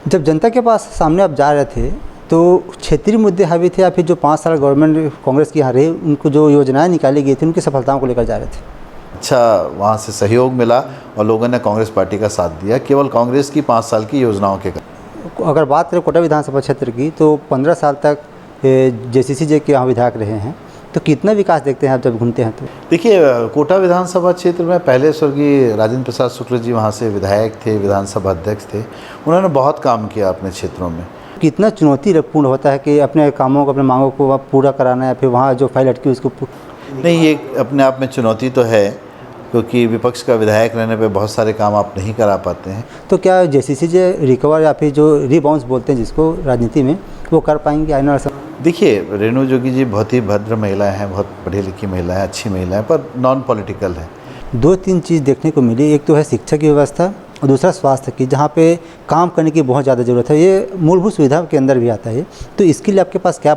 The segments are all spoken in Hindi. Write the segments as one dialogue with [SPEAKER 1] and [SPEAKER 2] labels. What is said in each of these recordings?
[SPEAKER 1] जब जनता के पास सामने आप जा रहे थे तो क्षेत्रीय मुद्दे हावी थे या फिर जो 5 साल गवर्नमेंट कांग्रेस की यहाँ रही उनको जो योजनाएं निकाली गई थी उनकी सफलताओं को लेकर जा रहे थे?
[SPEAKER 2] अच्छा, वहाँ से सहयोग मिला और लोगों ने कांग्रेस पार्टी का साथ दिया केवल कांग्रेस की 5 साल की योजनाओं के कारण।
[SPEAKER 1] अगर बात करें कोटा विधानसभा क्षेत्र की तो 15 साल तक JCC जी के यहाँ विधायक रहे हैं, तो कितना विकास देखते हैं आप जब घूमते हैं तो?
[SPEAKER 2] देखिए, कोटा विधानसभा क्षेत्र में पहले स्वर्गीय राजेंद्र प्रसाद शुक्ल जी वहाँ से विधायक थे, विधानसभा अध्यक्ष थे। उन्होंने बहुत काम किया अपने क्षेत्रों में।
[SPEAKER 1] कितना चुनौतीपूर्ण होता है कि अपने कामों को, अपने मांगों को आप पूरा कराना है, फिर वहाँ जो फाइल अटकी उसको
[SPEAKER 2] नहीं, ये अपने आप में चुनौती तो है क्योंकि विपक्ष का विधायक रहने पे बहुत सारे काम आप नहीं करा पाते हैं।
[SPEAKER 1] तो क्या JCC जी रिकवर या फिर जो रीबाउंस बोलते हैं जिसको राजनीति में, वो कर पाएंगे आने वाले समय?
[SPEAKER 2] देखिए, रेणु जोगी जी बहुत ही भद्र महिला हैं, बहुत पढ़ी लिखी महिला है, अच्छी महिला है, पर नॉन पॉलिटिकल है।
[SPEAKER 1] 2-3 चीज़ देखने को मिली, एक तो है शिक्षा की व्यवस्था और दूसरा स्वास्थ्य की, जहाँ पे काम करने की बहुत ज़्यादा ज़रूरत है। ये मूलभूत सुविधा के अंदर भी आता है, तो इसके लिए आपके पास क्या?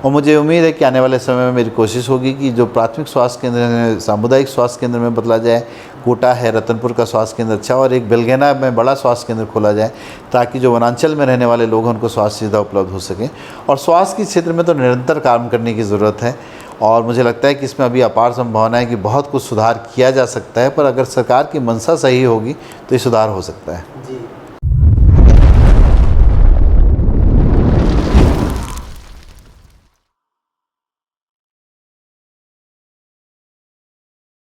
[SPEAKER 2] और मुझे उम्मीद है कि आने वाले समय में मेरी कोशिश होगी कि जो प्राथमिक स्वास्थ्य केंद्र है सामुदायिक स्वास्थ्य केंद्र में बदला जाए। कोटा है, रतनपुर का स्वास्थ्य केंद्र अच्छा, और एक बेलगैना में बड़ा स्वास्थ्य केंद्र खोला जाए ताकि जो वनांचल में रहने वाले लोग हैं उनको स्वास्थ्य सुविधा उपलब्ध हो सके। और स्वास्थ्य के क्षेत्र में तो निरंतर काम करने की ज़रूरत है और मुझे लगता है कि इसमें अभी अपार संभावना है कि बहुत कुछ सुधार किया जा सकता है, पर अगर सरकार की मंशा सही होगी तो ये सुधार हो सकता है।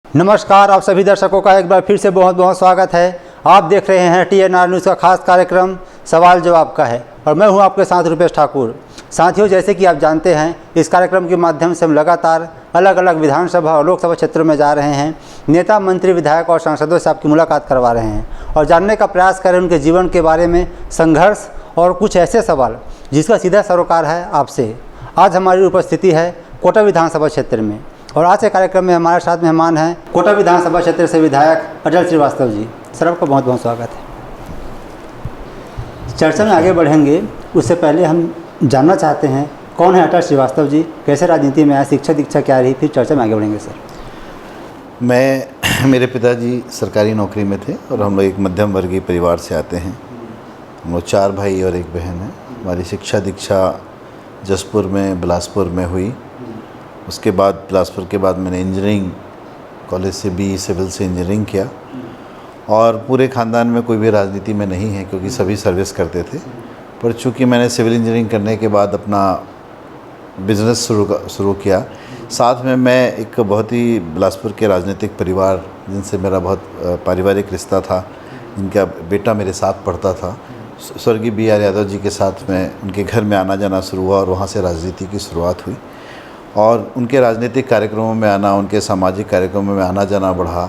[SPEAKER 1] नमस्कार, आप सभी दर्शकों का एक बार फिर से बहुत बहुत स्वागत है। आप देख रहे हैं TNR न्यूज़ का खास कार्यक्रम सवाल जवाब का है और मैं हूं आपके साथ रुपेश ठाकुर। साथियों, जैसे कि आप जानते हैं, इस कार्यक्रम के माध्यम से हम लगातार अलग अलग विधानसभा और लोकसभा क्षेत्रों में जा रहे हैं, नेता, मंत्री, विधायक और सांसदों से आपकी मुलाकात करवा रहे हैं और जानने का प्रयास करें उनके जीवन के बारे में, संघर्ष और कुछ ऐसे सवाल जिसका सीधा सरोकार है आपसे। आज हमारी उपस्थिति है कोटा विधानसभा क्षेत्र में और आज के कार्यक्रम में हमारे साथ मेहमान हैं कोटा विधानसभा क्षेत्र से विधायक अटल श्रीवास्तव जी। सर, आपका बहुत बहुत स्वागत है। चर्चा में आगे बढ़ेंगे उससे पहले हम जानना चाहते हैं कौन है अटल श्रीवास्तव जी, कैसे राजनीति में आए, शिक्षा दीक्षा क्या रही, फिर चर्चा में आगे बढ़ेंगे। सर,
[SPEAKER 2] मेरे पिताजी सरकारी नौकरी में थे और हम लोग एक मध्यम वर्गीय परिवार से आते हैं। हम लोग 4 भाई और 1 बहन है। हमारी शिक्षा दीक्षा जसपुर में, बिलासपुर में हुई। उसके बाद बिलासपुर के बाद मैंने इंजीनियरिंग कॉलेज से BE सिविल से इंजीनियरिंग किया और पूरे ख़ानदान में कोई भी राजनीति में नहीं है क्योंकि सभी सर्विस करते थे। पर चूँकि मैंने सिविल इंजीनियरिंग करने के बाद अपना बिज़नेस शुरू किया, साथ में मैं एक बहुत ही बिलासपुर के राजनीतिक परिवार जिनसे मेरा बहुत पारिवारिक रिश्ता था, जिनका बेटा मेरे साथ पढ़ता था, स्वर्गीय BR यादव जी के साथ में उनके घर में आना जाना शुरू हुआ और वहाँ से राजनीति की शुरुआत हुई और उनके राजनीतिक कार्यक्रमों में आना, उनके सामाजिक कार्यक्रमों में आना जाना बढ़ा।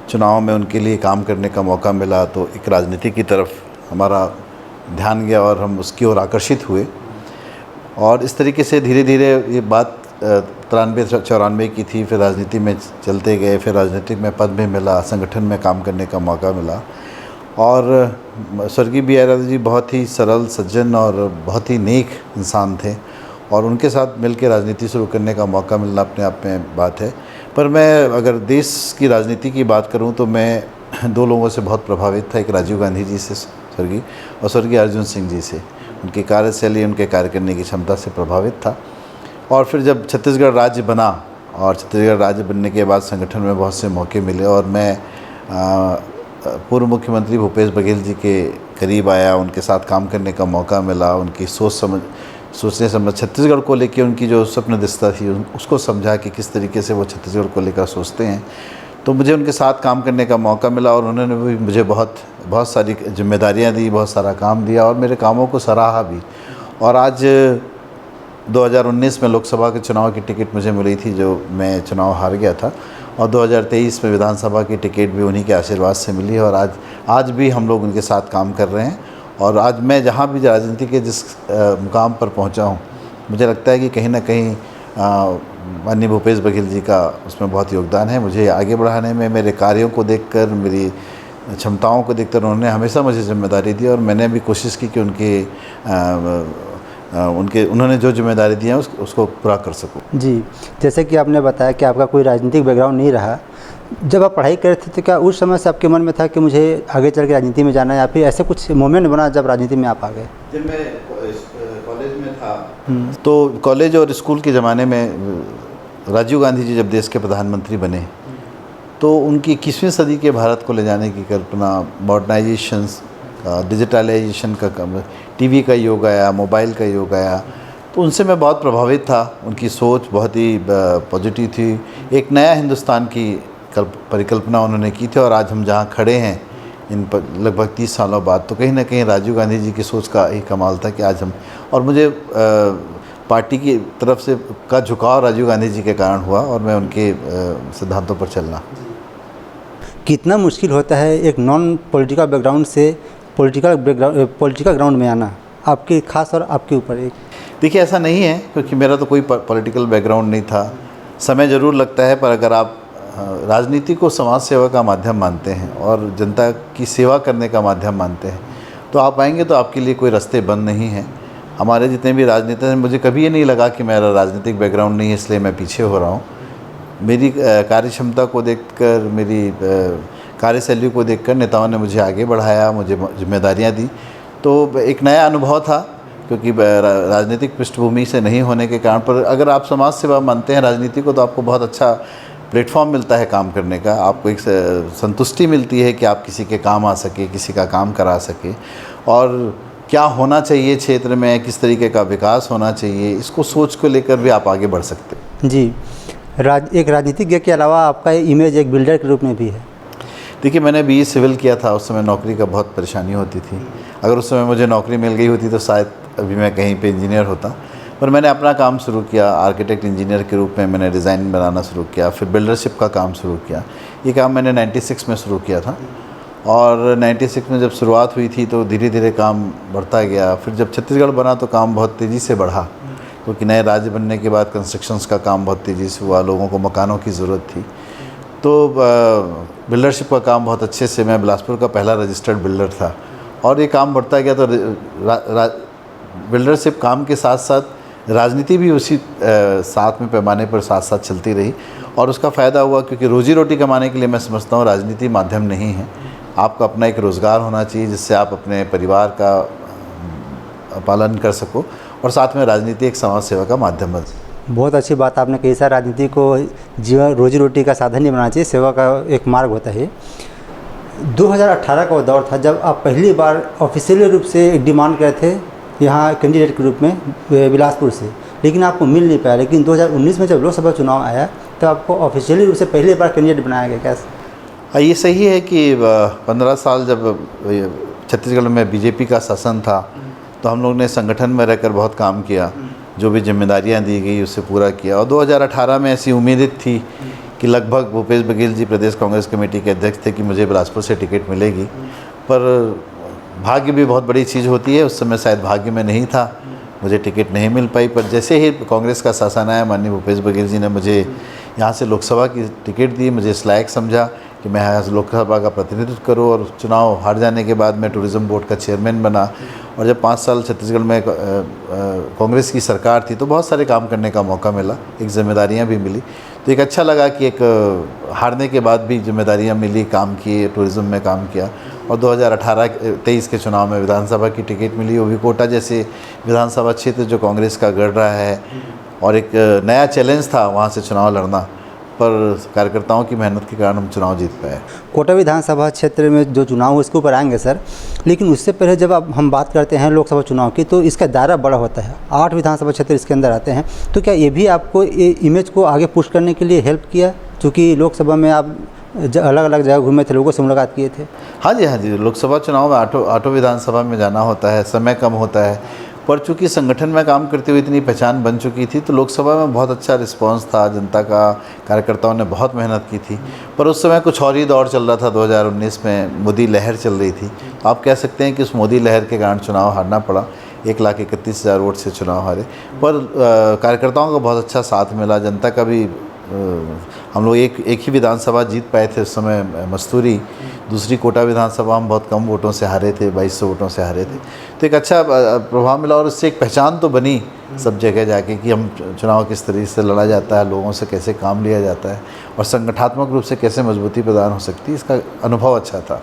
[SPEAKER 2] चुनाव में उनके लिए काम करने का मौका मिला तो एक राजनीति की तरफ हमारा ध्यान गया और हम उसकी ओर आकर्षित हुए और इस तरीके से धीरे धीरे ये बात 93-94 की थी। फिर राजनीति में चलते गए, फिर राजनीतिक में पद भी मिला, संगठन में काम करने का मौका मिला और स्वर्गीय BR यादव जी बहुत ही सरल, सज्जन और बहुत ही नेक इंसान थे और उनके साथ मिलकर राजनीति शुरू करने का मौका मिलना अपने आप में बात है। पर मैं अगर देश की राजनीति की बात करूं तो मैं 2 लोगों से बहुत प्रभावित था, एक राजीव गांधी जी से स्वर्गीय और स्वर्गीय अर्जुन सिंह जी से। उनकी कार्यशैली, उनके कार्य करने की क्षमता से प्रभावित था और फिर जब छत्तीसगढ़ राज्य बना और छत्तीसगढ़ राज्य बनने के बाद संगठन में बहुत से मौके मिले और मैं पूर्व मुख्यमंत्री भूपेश बघेल जी के करीब आया, उनके साथ काम करने का मौका मिला, उनकी सोचने समझ छत्तीसगढ़ को लेकर उनकी जो स्वप्न दिशा थी उसको समझा कि किस तरीके से वो छत्तीसगढ़ को लेकर सोचते हैं। तो मुझे उनके साथ काम करने का मौका मिला और उन्होंने भी मुझे बहुत सारी जिम्मेदारियां दी, बहुत सारा काम दिया और मेरे कामों को सराहा भी। और आज 2019 में लोकसभा के चुनाव की टिकट मुझे मिली थी, जो मैं चुनाव हार गया था, और 2023 में विधानसभा की टिकट भी उन्हीं के आशीर्वाद से मिली और आज भी हम लोग उनके साथ काम कर रहे हैं। और आज मैं जहाँ भी राजनीति के जिस मुकाम पर पहुँचा हूँ, मुझे लगता है कि कहीं ना कहीं माननीय भूपेश बघेल जी का उसमें बहुत योगदान है। मुझे आगे बढ़ाने में, मेरे कार्यों को देखकर, मेरी क्षमताओं को देखकर उन्होंने हमेशा मुझे जिम्मेदारी दी और मैंने भी कोशिश की कि उन्होंने जो जिम्मेदारी दी है उसको पूरा कर सकूं।
[SPEAKER 1] जी, जैसे कि आपने बताया कि आपका कोई राजनीतिक बैकग्राउंड नहीं रहा, जब आप पढ़ाई कर रहे थे तो क्या उस समय से आपके मन में था कि मुझे आगे चल के राजनीति में जाना है, या फिर ऐसे कुछ मोमेंट बना जब राजनीति में आप आ गए?
[SPEAKER 2] जब मैं कॉलेज में था तो कॉलेज और स्कूल के ज़माने में राजीव गांधी जी जब देश के प्रधानमंत्री बने तो उनकी 21वीं सदी के भारत को ले जाने की कल्पना, मॉडर्नाइजेशन का, डिजिटलाइजेशन का काम, टीवी का युग आया, मोबाइल का युग आया, तो उनसे मैं बहुत प्रभावित था। उनकी सोच बहुत ही पॉजिटिव थी। एक नया हिंदुस्तान की परिकल्पना उन्होंने की थी और आज हम जहाँ खड़े हैं इन पर लगभग 30 सालों बाद, तो कहीं ना कहीं राजीव गांधी जी की सोच का ही कमाल था कि आज हम, और मुझे पार्टी की तरफ से का झुकाव राजीव गांधी जी के कारण हुआ और मैं उनके सिद्धांतों पर चलना।
[SPEAKER 1] कितना मुश्किल होता है एक नॉन पॉलिटिकल बैकग्राउंड से पॉलिटिकल ग्राउंड में आना, आपके खास और आपके ऊपर? एक
[SPEAKER 2] देखिए, ऐसा नहीं है क्योंकि मेरा तो कोई पॉलिटिकल बैकग्राउंड नहीं था। समय ज़रूर लगता है, पर अगर आप राजनीति को समाज सेवा का माध्यम मानते हैं और जनता की सेवा करने का माध्यम मानते हैं तो आप आएंगे तो आपके लिए कोई रास्ते बंद नहीं हैं। हमारे जितने भी राजनेता हैं, मुझे कभी ये नहीं लगा कि मेरा राजनीतिक बैकग्राउंड नहीं है इसलिए मैं पीछे हो रहा हूँ। मेरी कार्य क्षमता को देखकर, मेरी कार्यशैली को देखकर नेताओं ने मुझे आगे बढ़ाया, मुझे जिम्मेदारियाँ दी। तो एक नया अनुभव था क्योंकि राजनीतिक पृष्ठभूमि से नहीं होने के कारण, पर अगर आप समाज सेवा मानते हैं राजनीति को तो आपको बहुत अच्छा प्लेटफॉर्म मिलता है काम करने का। आपको एक संतुष्टि मिलती है कि आप किसी के काम आ सके, किसी का काम करा सके, और क्या होना चाहिए क्षेत्र में, किस तरीके का विकास होना चाहिए, इसको सोच को लेकर भी आप आगे बढ़ सकते हैं।
[SPEAKER 1] जी, एक राजनीतिज्ञ के अलावा आपका इमेज एक बिल्डर के रूप में भी है।
[SPEAKER 2] देखिए, मैंने BE सिविल किया था, उस समय नौकरी का बहुत परेशानी होती थी। अगर उस समय मुझे नौकरी मिल गई होती तो शायद अभी मैं कहीं पे इंजीनियर होता, पर मैंने अपना काम शुरू किया। आर्किटेक्ट इंजीनियर के रूप में मैंने डिज़ाइन बनाना शुरू किया, फिर बिल्डरशिप का काम शुरू किया। ये काम मैंने 96 में शुरू किया था और 96 में जब शुरुआत हुई थी तो धीरे धीरे काम बढ़ता गया। फिर जब छत्तीसगढ़ बना तो काम बहुत तेज़ी से बढ़ा क्योंकि नए राज्य बनने के बाद कंस्ट्रक्शंस का काम बहुत तेज़ी से हुआ, लोगों को मकानों की ज़रूरत थी। तो बिल्डरशिप का काम बहुत अच्छे से, मैं बिलासपुर का पहला रजिस्टर्ड बिल्डर था और ये काम बढ़ता गया। तो बिल्डरशिप काम के साथ साथ राजनीति भी उसी साथ में पैमाने पर साथ साथ चलती रही और उसका फ़ायदा हुआ क्योंकि रोजी रोटी कमाने के लिए मैं समझता हूँ राजनीति माध्यम नहीं है। आपका अपना एक रोज़गार होना चाहिए जिससे आप अपने परिवार का पालन कर सको और साथ में राजनीति एक समाज सेवा का माध्यम बन सके।
[SPEAKER 1] बहुत अच्छी बात आपने कही सर, राजनीति को जीवन रोजी रोटी का साधन नहीं बनाना चाहिए, सेवा का एक मार्ग होता है। 2018 का वो दौर था जब आप पहली बार ऑफिशियली रूप से एक डिमांड करे थे यहाँ कैंडिडेट के रूप में बिलासपुर से, लेकिन आपको मिल नहीं पाया। लेकिन 2019 में जब लोकसभा चुनाव आया तो आपको ऑफिशियली रूप से पहली बार कैंडिडेट बनाया गया। कैसे?
[SPEAKER 2] ये सही है कि 15 साल जब छत्तीसगढ़ में बीजेपी का शासन था तो हम लोग ने संगठन में रहकर बहुत काम किया, जो भी जिम्मेदारियां दी गई उससे पूरा किया। और 2018 में ऐसी उम्मीद थी कि लगभग भूपेश बघेल जी प्रदेश कांग्रेस कमेटी के अध्यक्ष थे कि मुझे बिलासपुर से टिकट मिलेगी, पर भाग्य भी बहुत बड़ी चीज़ होती है। उस समय शायद भाग्य में नहीं था, मुझे टिकट नहीं मिल पाई। पर जैसे ही कांग्रेस का शासन आया, माननीय भूपेश बघेल जी ने मुझे यहाँ से लोकसभा की टिकट दी। मुझे इस लायक समझा कि मैं यहाँ से लोकसभा का प्रतिनिधित्व करूँ और चुनाव हार जाने के बाद मैं टूरिज़्म बोर्ड का चेयरमैन बना। और जब 5 साल छत्तीसगढ़ में कांग्रेस की सरकार थी तो बहुत सारे काम करने का मौका मिला, एक जिम्मेदारियाँ भी मिली। तो एक अच्छा लगा कि एक हारने के बाद भी जिम्मेदारियाँ मिली, काम किए, टूरिज़्म में काम किया। और 2018-23 के चुनाव में विधानसभा की टिकट मिली, वो भी कोटा जैसे विधानसभा क्षेत्र जो कांग्रेस का गढ़ रहा है और एक नया चैलेंज था वहाँ से चुनाव लड़ना, पर कार्यकर्ताओं की मेहनत के कारण हम चुनाव जीत पाए।
[SPEAKER 1] कोटा विधानसभा क्षेत्र में जो चुनाव हुआ इसके ऊपर आएंगे सर, लेकिन उससे पहले जब अब हम बात करते हैं लोकसभा चुनाव की तो इसका दायरा बड़ा होता है, 8 विधानसभा क्षेत्र इसके अंदर आते हैं। तो क्या ये भी आपको ये इमेज को आगे पुश करने के लिए हेल्प किया, चूँकि लोकसभा में आप अलग अलग जगह घूमे थे, लोगों से मुलाकात किए थे?
[SPEAKER 2] हाँ जी, लोकसभा चुनाव में आठों विधानसभा में जाना होता है, समय कम होता है, पर चूँकि संगठन में काम करते हुए इतनी पहचान बन चुकी थी तो लोकसभा में बहुत अच्छा रिस्पांस था, जनता का, कार्यकर्ताओं ने बहुत मेहनत की थी। पर उस समय कुछ और ही दौर चल रहा था, 2019 में मोदी लहर चल रही थी। आप कह सकते हैं कि उस मोदी लहर के कारण चुनाव हारना पड़ा, 1,31,000 वोट से चुनाव हारे। पर कार्यकर्ताओं का बहुत अच्छा साथ मिला, जनता का भी हम लोग एक ही विधानसभा जीत पाए थे उस समय मस्तूरी, दूसरी कोटा विधानसभा हम बहुत कम वोटों से हारे थे, 2200 वोटों से हारे थे। तो एक अच्छा प्रभाव मिला और उससे एक पहचान तो बनी सब जगह जाके कि हम चुनाव किस तरीके से लड़ा जाता है, लोगों से कैसे काम लिया जाता है और संगठनात्मक रूप से कैसे मजबूती प्रदान हो सकती है, इसका अनुभव अच्छा था।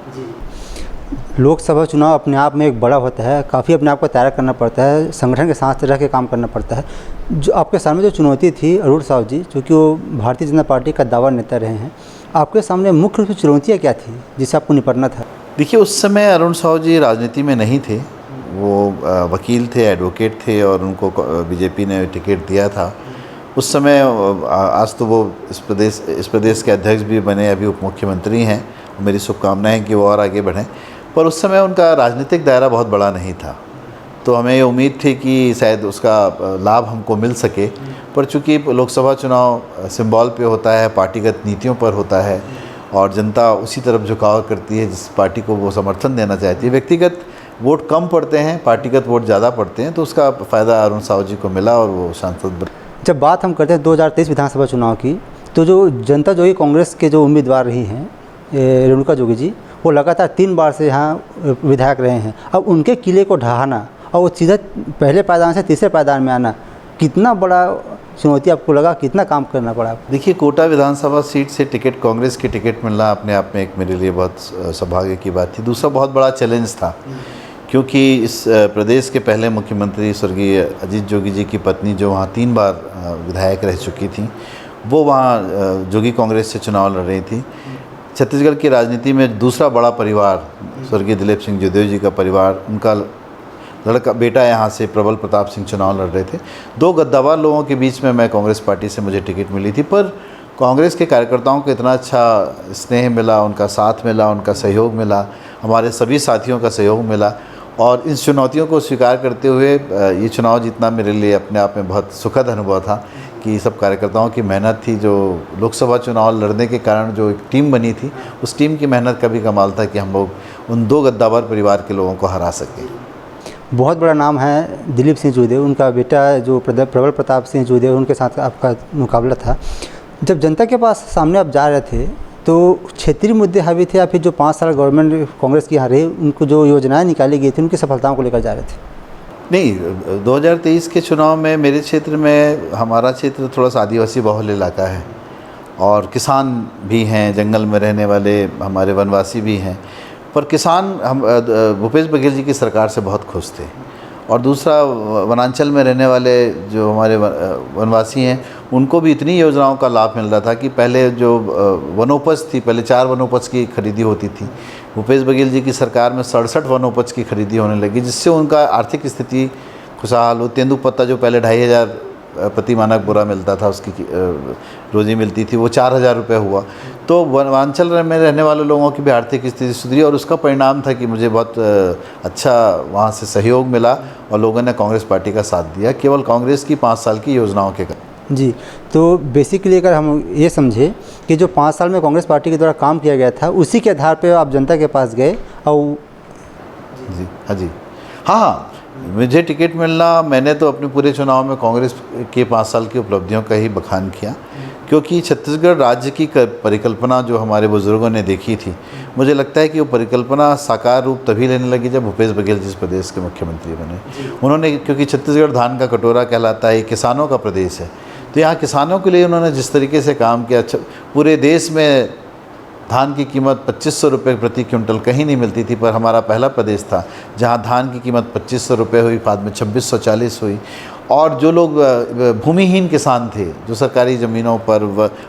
[SPEAKER 1] लोकसभा चुनाव अपने आप में एक बड़ा होता है, काफ़ी अपने आप को तैयार करना पड़ता है, संगठन के साथ रह के काम करना पड़ता है। जो आपके सामने जो चुनौती थी अरुण साहू जी, चूँकि वो भारतीय जनता पार्टी का दावा नेता रहे हैं, आपके सामने मुख्य रूप से चुनौतियाँ क्या थी जिससे आपको निपटना था? देखिए,
[SPEAKER 2] उस समय अरुण साहू जी राजनीति में नहीं थे, वो वकील थे, एडवोकेट थे और उनको बीजेपी ने टिकट दिया था। उस समय आज तो वो इस प्रदेश के अध्यक्ष भी बने, अभी उप मुख्यमंत्री हैं। मेरी शुभकामनाएं हैं कि वो और आगे बढ़ें, पर उस समय उनका राजनीतिक दायरा बहुत बड़ा नहीं था, तो हमें ये उम्मीद थी कि शायद उसका लाभ हमको मिल सके। पर चूँकि लोकसभा चुनाव सिंबल पे होता है, पार्टीगत नीतियों पर होता है और जनता उसी तरफ झुकाव करती है जिस पार्टी को वो समर्थन देना चाहती है। व्यक्तिगत वोट कम पड़ते हैं, पार्टीगत वोट ज़्यादा पड़ते हैं, तो उसका फ़ायदा अरुण साहू जी को मिला और वो सांसद बने।
[SPEAKER 1] जब बात हम करते हैं 2023 विधानसभा चुनाव की, तो जो जनता जो है कांग्रेस के जो उम्मीदवार रही हैं रेणुका जोगी जी, वो लगातार 3 बार से यहाँ विधायक रहे हैं। अब उनके किले को ढहाना और वो सीधा पहले पायदान से तीसरे पायदान में आना, कितना बड़ा चुनौती आपको लगा, कितना काम करना पड़ा?
[SPEAKER 2] देखिए, कोटा विधानसभा सीट से टिकट, कांग्रेस की टिकट मिलना अपने आप में एक मेरे लिए बहुत सौभाग्य की बात थी। दूसरा बहुत बड़ा चैलेंज था, क्योंकि इस प्रदेश के पहले मुख्यमंत्री स्वर्गीय अजीत जोगी जी की पत्नी, जो वहाँ 3 बार विधायक रह चुकी थी, वो वहाँ जोगी कांग्रेस से चुनाव लड़ रही थी। छत्तीसगढ़ की राजनीति में दूसरा बड़ा परिवार स्वर्गीय दिलीप सिंह जयदेव जी का परिवार, उनका लड़का बेटा यहाँ से प्रबल प्रताप सिंह चुनाव लड़ रहे थे। 2 गद्दावर लोगों के बीच में मैं कांग्रेस पार्टी से मुझे टिकट मिली थी, पर कांग्रेस के कार्यकर्ताओं को इतना अच्छा स्नेह मिला, उनका साथ मिला, उनका सहयोग मिला, हमारे सभी साथियों का सहयोग मिला और इन चुनौतियों को स्वीकार करते हुए ये चुनाव जीतना मेरे लिए अपने आप में बहुत सुखद अनुभव था कि सब कार्यकर्ताओं की मेहनत थी। जो लोकसभा चुनाव लड़ने के कारण जो एक टीम बनी थी, उस टीम की मेहनत का भी कमाल था कि हम लोग उन 2 गद्दावर परिवार के लोगों को हरा सके।
[SPEAKER 1] बहुत बड़ा नाम है दिलीप सिंह जयदेव, उनका बेटा जो प्रबल प्रताप सिंह जयदेव, उनके साथ आपका मुकाबला था। जब जनता के पास सामने आप जा रहे थे तो क्षेत्रीय मुद्दे हावी थे या फिर जो 5 साल गवर्नमेंट कांग्रेस की यहाँ रही, उनको जो योजनाएं निकाली गई थी उनकी सफलताओं को लेकर जा रहे थे?
[SPEAKER 2] नहीं, 2023 के चुनाव में मेरे क्षेत्र में, हमारा क्षेत्र थोड़ा सा आदिवासी बहुल इलाका है और किसान भी हैं, जंगल में रहने वाले हमारे वनवासी भी हैं, पर किसान हम भूपेश बघेल जी की सरकार से बहुत खुश थे। और दूसरा, वनांचल में रहने वाले जो हमारे वनवासी हैं, उनको भी इतनी योजनाओं का लाभ मिल रहा था कि पहले जो वनोपज थी, पहले 4 वनोपज की खरीदी होती थी, भूपेश बघेल जी की सरकार में 67 वनोपज की खरीदी होने लगी, जिससे उनका आर्थिक स्थिति खुशहाल हो। तेंदुपत्ता जो पहले 2500 प्रति मानक बोरा मिलता था, उसकी रोज़ी मिलती थी, वो 4000 रुपये हुआ। तो वनांचल में रहने वाले लोगों की भी आर्थिक स्थिति सुधरी और उसका परिणाम था कि मुझे बहुत अच्छा वहाँ से सहयोग मिला और लोगों ने कांग्रेस पार्टी का साथ दिया, केवल कांग्रेस की 5 साल की योजनाओं के कारण।
[SPEAKER 1] जी, तो बेसिकली अगर हम ये समझे कि जो 5 साल में कांग्रेस पार्टी के द्वारा काम किया गया था, उसी के आधार पर आप जनता के पास गए और
[SPEAKER 2] जी हाँ जी हाँ, मुझे टिकट मिलना, मैंने तो अपने पूरे चुनाव में कांग्रेस के 5 साल की उपलब्धियों का ही बखान किया, क्योंकि छत्तीसगढ़ राज्य की परिकल्पना जो हमारे बुज़ुर्गों ने देखी थी, मुझे लगता है कि वो परिकल्पना साकार रूप तभी लेने लगी जब भूपेश बघेल जिस प्रदेश के मुख्यमंत्री बने। उन्होंने, क्योंकि छत्तीसगढ़ धान का कटोरा कहलाता है, किसानों का प्रदेश है, तो यहाँ किसानों के लिए उन्होंने जिस तरीके से काम किया, पूरे देश में धान की कीमत 2500 रुपये प्रति क्विंटल कहीं नहीं मिलती थी, पर हमारा पहला प्रदेश था जहां धान की कीमत 2500 रुपये हुई, बाद में 2640 हुई। और जो लोग भूमिहीन किसान थे, जो सरकारी ज़मीनों पर,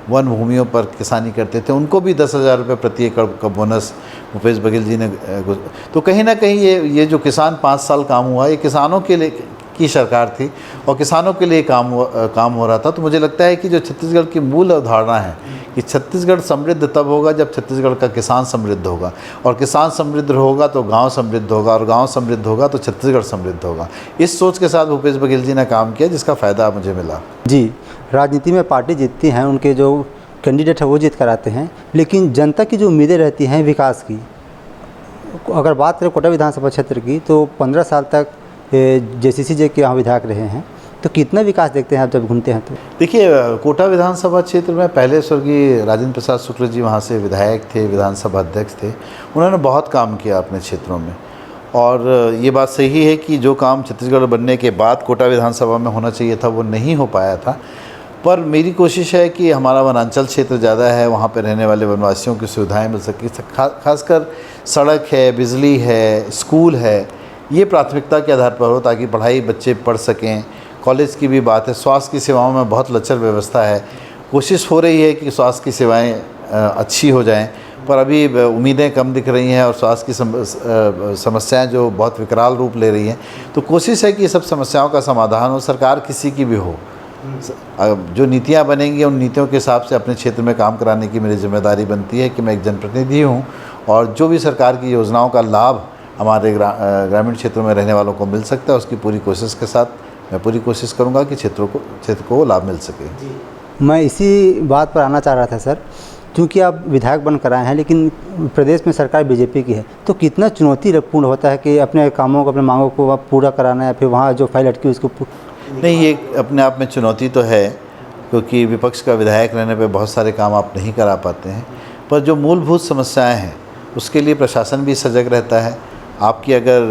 [SPEAKER 2] वन भूमियों पर किसानी करते थे, उनको भी 10,000 रुपये प्रति एकड़ का बोनस भूपेश बघेल जी ने। तो कहीं ना कहीं ये जो किसान 5 साल काम हुआ, ये किसानों के लिए की सरकार थी और किसानों के लिए काम हो रहा था। तो मुझे लगता है कि जो छत्तीसगढ़ की मूल अवधारणा है कि छत्तीसगढ़ समृद्ध तब होगा जब छत्तीसगढ़ का किसान समृद्ध होगा, और किसान समृद्ध होगा तो गांव समृद्ध होगा, और गांव समृद्ध होगा तो छत्तीसगढ़ समृद्ध होगा। इस सोच के साथ भूपेश बघेल जी ने काम किया, जिसका फ़ायदा मुझे मिला।
[SPEAKER 1] जी, राजनीति में पार्टी जीतती हैं, उनके जो कैंडिडेट है वो जीत कर आते हैं, लेकिन जनता की जो उम्मीदें रहती हैं विकास की, अगर बात करें कोटा विधानसभा क्षेत्र की, तो 15 साल तक JCC के यहाँ विधायक रहे हैं, तो कितना विकास देखते हैं आप जब घूमते हैं तो?
[SPEAKER 2] देखिए, कोटा विधानसभा क्षेत्र में पहले स्वर्गीय राजेंद्र प्रसाद शुक्ल जी वहाँ से विधायक थे, विधानसभा अध्यक्ष थे। उन्होंने बहुत काम किया अपने क्षेत्रों में, और ये बात सही है कि जो काम छत्तीसगढ़ बनने के बाद कोटा विधानसभा में होना चाहिए था वो नहीं हो पाया था। पर मेरी कोशिश है कि हमारा वनांचल क्षेत्र ज़्यादा है, वहाँ पर रहने वाले वनवासियों की सुविधाएँ मिल सकें, खासकर सड़क है, बिजली है, स्कूल है, ये प्राथमिकता के आधार पर हो ताकि पढ़ाई बच्चे पढ़ सकें। कॉलेज की भी बात है, स्वास्थ्य की सेवाओं में बहुत लचर व्यवस्था है। कोशिश हो रही है कि स्वास्थ्य की सेवाएं अच्छी हो जाएं, पर अभी उम्मीदें कम दिख रही हैं और स्वास्थ्य की समस्याएं जो बहुत विकराल रूप ले रही हैं। तो कोशिश है कि ये सब समस्याओं का समाधान हो, सरकार किसी की भी हो। जो नीतियां बनेंगी उन नीतियों के हिसाब से अपने क्षेत्र में काम कराने की मेरी जिम्मेदारी बनती है कि मैं एक जनप्रतिनिधि हूँ, और जो भी सरकार की योजनाओं का लाभ हमारे ग्रामीण क्षेत्रों में रहने वालों को मिल सकता है, उसकी पूरी कोशिश के साथ मैं पूरी कोशिश करूंगा कि क्षेत्र को लाभ मिल सके।
[SPEAKER 1] मैं इसी बात पर आना चाह रहा था सर, क्योंकि आप विधायक बनकर आए हैं लेकिन प्रदेश में सरकार बीजेपी की है, तो कितना चुनौतीपूर्ण होता है कि अपने कामों को, अपने मांगों को आप पूरा कराना है, फिर वहाँ जो फाइल अटकी उसको
[SPEAKER 2] नहीं, ये अपने आप में चुनौती तो है, क्योंकि विपक्ष का विधायक रहने पर बहुत सारे काम आप नहीं करा पाते हैं। पर जो मूलभूत समस्याएँ हैं उसके लिए प्रशासन भी सजग रहता है। आपकी अगर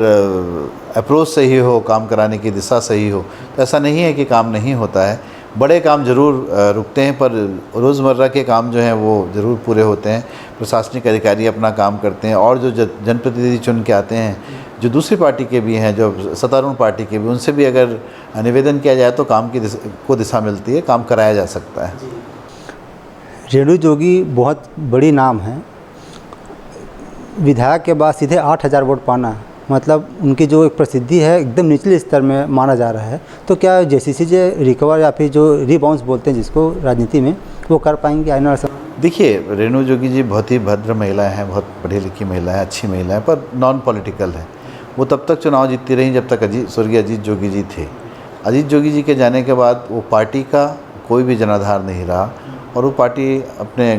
[SPEAKER 2] अप्रोच सही हो, काम कराने की दिशा सही हो, तो ऐसा नहीं है कि काम नहीं होता है। बड़े काम ज़रूर रुकते हैं, पर रोज़मर्रा के काम जो हैं वो ज़रूर पूरे होते हैं। प्रशासनिक अधिकारी अपना काम करते हैं, और जो जनप्रतिनिधि चुन के आते हैं, जो दूसरी पार्टी के भी हैं, जो सत्तारूढ़ पार्टी के भी, उनसे भी अगर निवेदन किया जाए तो काम की दिशा मिलती है, काम कराया जा सकता है।
[SPEAKER 1] रेणु जोगी बहुत बड़ी नाम है, विधायक के बाद सीधे 8,000 वोट पाना, मतलब उनकी जो एक प्रसिद्धि है एकदम निचले स्तर में माना जा रहा है। तो क्या जेसीसी जे रिकवर या फिर जो रिबाउंस बोलते हैं जिसको राजनीति में, वो कर पाएंगे आने वाले समय?
[SPEAKER 2] देखिए, रेणु जोगी जी बहुत ही भद्र महिला हैं, बहुत पढ़ी लिखी महिला है, अच्छी महिला है, पर नॉन पॉलिटिकल है। वो तब तक चुनाव जीतती रहीं जब तक स्वर्गीय अजीत जोगी जी थे। अजीत जोगी जी के जाने के बाद वो पार्टी का कोई भी जनाधार नहीं रहा, और वो पार्टी अपने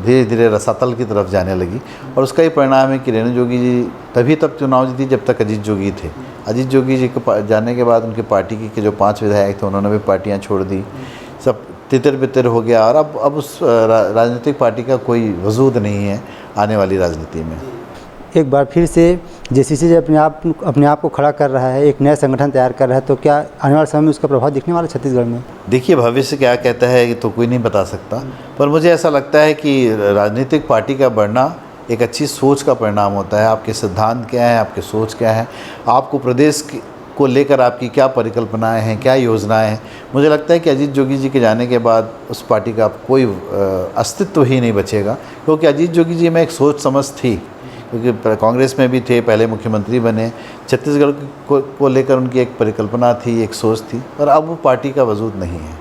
[SPEAKER 2] धीरे धीरे रसातल की तरफ जाने लगी, और उसका ही परिणाम है कि रेणु जोगी जी तभी तक चुनाव जीती जब तक अजीत जोगी थे। अजीत जोगी जी के जाने के बाद उनकी पार्टी के जो 5 विधायक थे उन्होंने भी पार्टियां छोड़ दी, सब तितर बितर हो गया, और अब उस राजनीतिक पार्टी का कोई वजूद नहीं है आने वाली राजनीति में।
[SPEAKER 1] एक बार फिर से जेसीसी जे अपने आप को खड़ा कर रहा है, एक नया संगठन तैयार कर रहा है, तो क्या आने वाले समय में उसका प्रभाव दिखने वाला है छत्तीसगढ़ में?
[SPEAKER 2] देखिए, भविष्य क्या कहता है ये तो कोई नहीं बता सकता, पर मुझे ऐसा लगता है कि राजनीतिक पार्टी का बढ़ना एक अच्छी सोच का परिणाम होता है। आपके सिद्धांत क्या हैं, आपकी सोच क्या है, आपको प्रदेश को लेकर आपकी क्या परिकल्पनाएं हैं, क्या योजनाएं हैं। मुझे लगता है कि अजीत जोगी जी के जाने के बाद उस पार्टी का कोई अस्तित्व ही नहीं बचेगा, क्योंकि अजीत जोगी जी में एक सोच समझ थी, क्योंकि कांग्रेस में भी थे, पहले मुख्यमंत्री बने, छत्तीसगढ़ को लेकर उनकी एक परिकल्पना थी, एक सोच थी, पर अब वो पार्टी का वजूद नहीं है।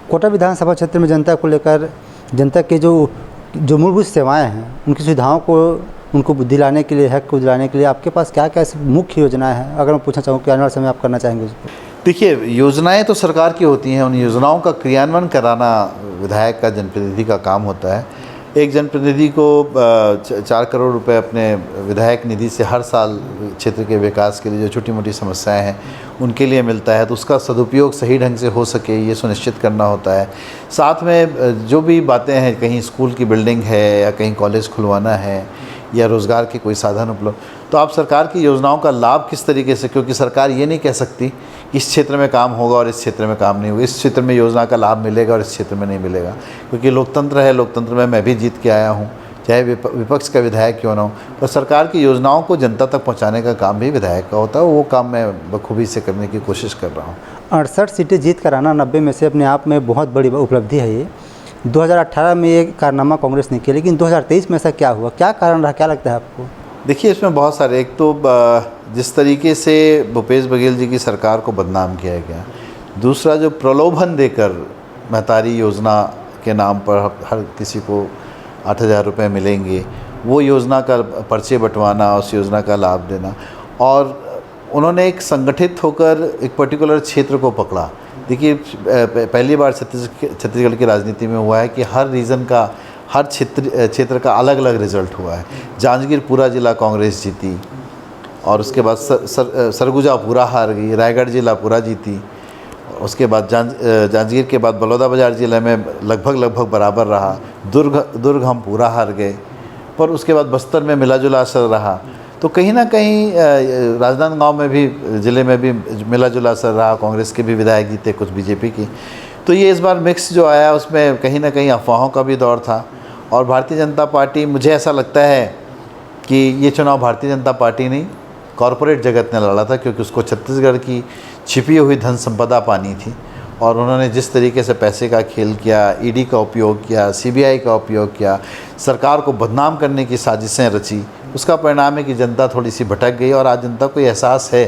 [SPEAKER 1] कोटा विधानसभा क्षेत्र में जनता को लेकर, जनता के जो मूलभूत सेवाएं हैं, उनकी सुविधाओं को उनको दिलाने के लिए, हक को दिलाने के लिए आपके पास क्या क्या मुख्य योजनाएं हैं? अगर मैं पूछना चाहूँ कि आने वाले समय आप करना चाहेंगे उसको?
[SPEAKER 2] देखिए, योजनाएं तो सरकार की होती हैं, उन योजनाओं का क्रियान्वयन कराना विधायक का, जनप्रतिनिधि का काम होता है। एक जनप्रतिनिधि को 4 करोड़ रुपए अपने विधायक निधि से हर साल क्षेत्र के विकास के लिए जो छोटी मोटी समस्याएं हैं उनके लिए मिलता है, तो उसका सदुपयोग सही ढंग से हो सके ये सुनिश्चित करना होता है। साथ में जो भी बातें हैं, कहीं स्कूल की बिल्डिंग है या कहीं कॉलेज खुलवाना है या रोज़गार के कोई साधन उपलब्ध, तो आप सरकार की योजनाओं का लाभ किस तरीके से, क्योंकि सरकार ये नहीं कह सकती इस क्षेत्र में काम होगा और इस क्षेत्र में काम नहीं होगा, इस क्षेत्र में योजना का लाभ मिलेगा और इस क्षेत्र में नहीं मिलेगा, क्योंकि लोकतंत्र है, लोकतंत्र में मैं भी जीत के आया हूँ, चाहे विपक्ष का विधायक क्यों ना हो। पर सरकार की योजनाओं को जनता तक पहुँचाने का काम भी विधायक का होता है, वो काम मैं बखूबी से करने की कोशिश कर रहा हूँ।
[SPEAKER 1] 68 सीटें जीत कर आना 90 में से अपने आप में बहुत बड़ी उपलब्धि है ये। 2018 में ये कारनामा कांग्रेस ने किया, लेकिन 2023 में ऐसा क्या हुआ, क्या कारण रहा, क्या लगता है आपको?
[SPEAKER 2] देखिए, इसमें बहुत सारे, एक तो जिस तरीके से भूपेश बघेल जी की सरकार को बदनाम किया गया, दूसरा जो प्रलोभन देकर महतारी योजना के नाम पर हर किसी को 8,000 रुपये मिलेंगे, वो योजना का पर्चे बंटवाना, उस योजना का लाभ देना, और उन्होंने एक संगठित होकर एक पर्टिकुलर क्षेत्र को पकड़ा। देखिए, पहली बार छत्तीसगढ़ की राजनीति में हुआ है कि हर रीजन का, हर क्षेत्र का अलग अलग रिजल्ट हुआ है। जांजगीर पूरा ज़िला कांग्रेस जीती, और उसके बाद सरगुजा पूरा हार गई, रायगढ़ जिला पूरा जीती, उसके बाद जांजगीर के बाद बलौदाबाजार ज़िले में लगभग बराबर रहा, दुर्ग हम पूरा हार गए, पर उसके बाद बस्तर में मिला जुला असर रहा। तो कहीं ना कहीं राजनांदगांव में भी, ज़िले में भी मिला जुला असर रहा, कांग्रेस के भी विधायक जीते, कुछ बीजेपी की। तो ये इस बार मिक्स जो आया उसमें कहीं ना कहीं अफवाहों का भी दौर था। और भारतीय जनता पार्टी, मुझे ऐसा लगता है कि ये चुनाव भारतीय जनता पार्टी नहीं, कॉरपोरेट जगत ने लड़ा था, क्योंकि उसको छत्तीसगढ़ की छिपी हुई धन संपदा पानी थी। और उन्होंने जिस तरीके से पैसे का खेल किया, ईडी का उपयोग किया, सीबीआई का उपयोग किया, सरकार को बदनाम करने की साजिशें रची, उसका परिणाम है कि जनता थोड़ी सी भटक गई। और आज जनता को एहसास है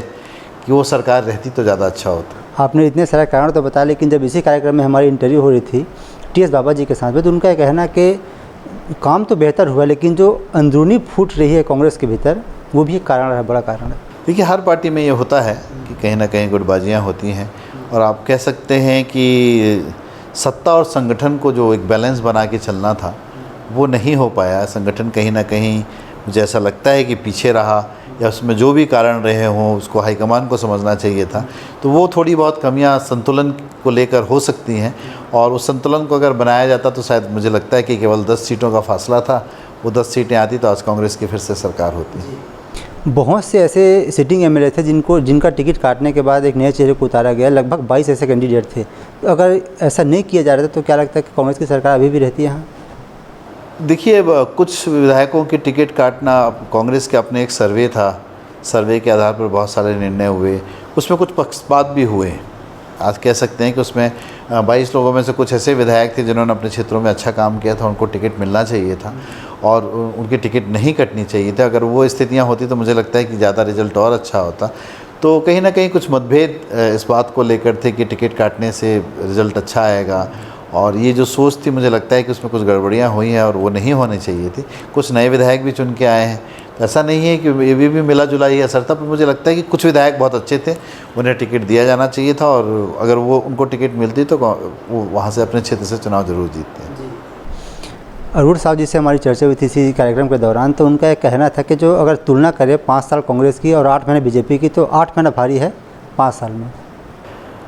[SPEAKER 2] कि वो सरकार रहती तो ज़्यादा अच्छा होता।
[SPEAKER 1] आपने इतने सारे कारण तो बताया, लेकिन जब इसी कार्यक्रम में हमारी इंटरव्यू हो रही थी टीएस बाबा जी के साथ में, तो उनका कहना कि काम तो बेहतर हुआ, लेकिन जो अंदरूनी फूट रही है कांग्रेस के भीतर, वो भी एक कारण है, बड़ा कारण है।
[SPEAKER 2] देखिए, हर पार्टी में ये होता है कि कहीं ना कहीं गुटबाजियाँ होती हैं, और आप कह सकते हैं कि सत्ता और संगठन को जो एक बैलेंस बना के चलना था वो नहीं हो पाया। संगठन कहीं ना कहीं, मुझे ऐसा लगता है कि पीछे रहा, या उसमें जो भी कारण रहे हों उसको हाईकमान को समझना चाहिए था। तो वो थोड़ी बहुत कमियां संतुलन को लेकर हो सकती हैं, और उस संतुलन को अगर बनाया जाता तो शायद मुझे लगता है कि केवल 10 सीटों का फासला था, वो 10 सीटें आती तो आज कांग्रेस की फिर से सरकार होती।
[SPEAKER 1] बहुत से ऐसे सिटिंग एमएलए थे जिनका टिकट काटने के बाद एक नए चेहरे को उतारा गया, लगभग 22 ऐसे कैंडिडेट थे। तो अगर ऐसा नहीं किया जा रहा था तो क्या लगता है कि कांग्रेस की सरकार अभी भी रहती है यहाँ?
[SPEAKER 2] देखिए, कुछ विधायकों की टिकट काटना, कांग्रेस के अपने एक सर्वे था, सर्वे के आधार पर बहुत सारे निर्णय हुए, उसमें कुछ पक्षपात भी हुए। आज कह सकते हैं कि उसमें 22 लोगों में से कुछ ऐसे विधायक थे जिन्होंने अपने क्षेत्रों में अच्छा काम किया था, उनको टिकट मिलना चाहिए था और उनकी टिकट नहीं कटनी चाहिए थी। अगर वो स्थितियां होती तो मुझे लगता है कि ज़्यादा रिजल्ट और अच्छा होता। तो कहीं ना कहीं कुछ मतभेद इस बात को लेकर थे कि टिकट काटने से रिज़ल्ट अच्छा आएगा, और ये जो सोच थी मुझे लगता है कि उसमें कुछ गड़बड़ियाँ हुई हैं और वो नहीं होनी चाहिए थी। कुछ नए विधायक भी चुन के आए हैं, तो ऐसा नहीं है कि ये भी मिला जुला ही असर था, पर मुझे लगता है कि कुछ विधायक बहुत अच्छे थे, उन्हें टिकट दिया जाना चाहिए था, और अगर वो उनको टिकट मिलती तो वो वहाँ से अपने क्षेत्र से चुनाव जरूर जीतते हैं।
[SPEAKER 1] अरुण साहब जी से हमारी चर्चा हुई थी इसी कार्यक्रम के दौरान, तो उनका एक कहना था कि जो अगर तुलना करें 5 साल कांग्रेस की और 8 महीने बीजेपी की, तो 8 महीना भारी है 5 साल में।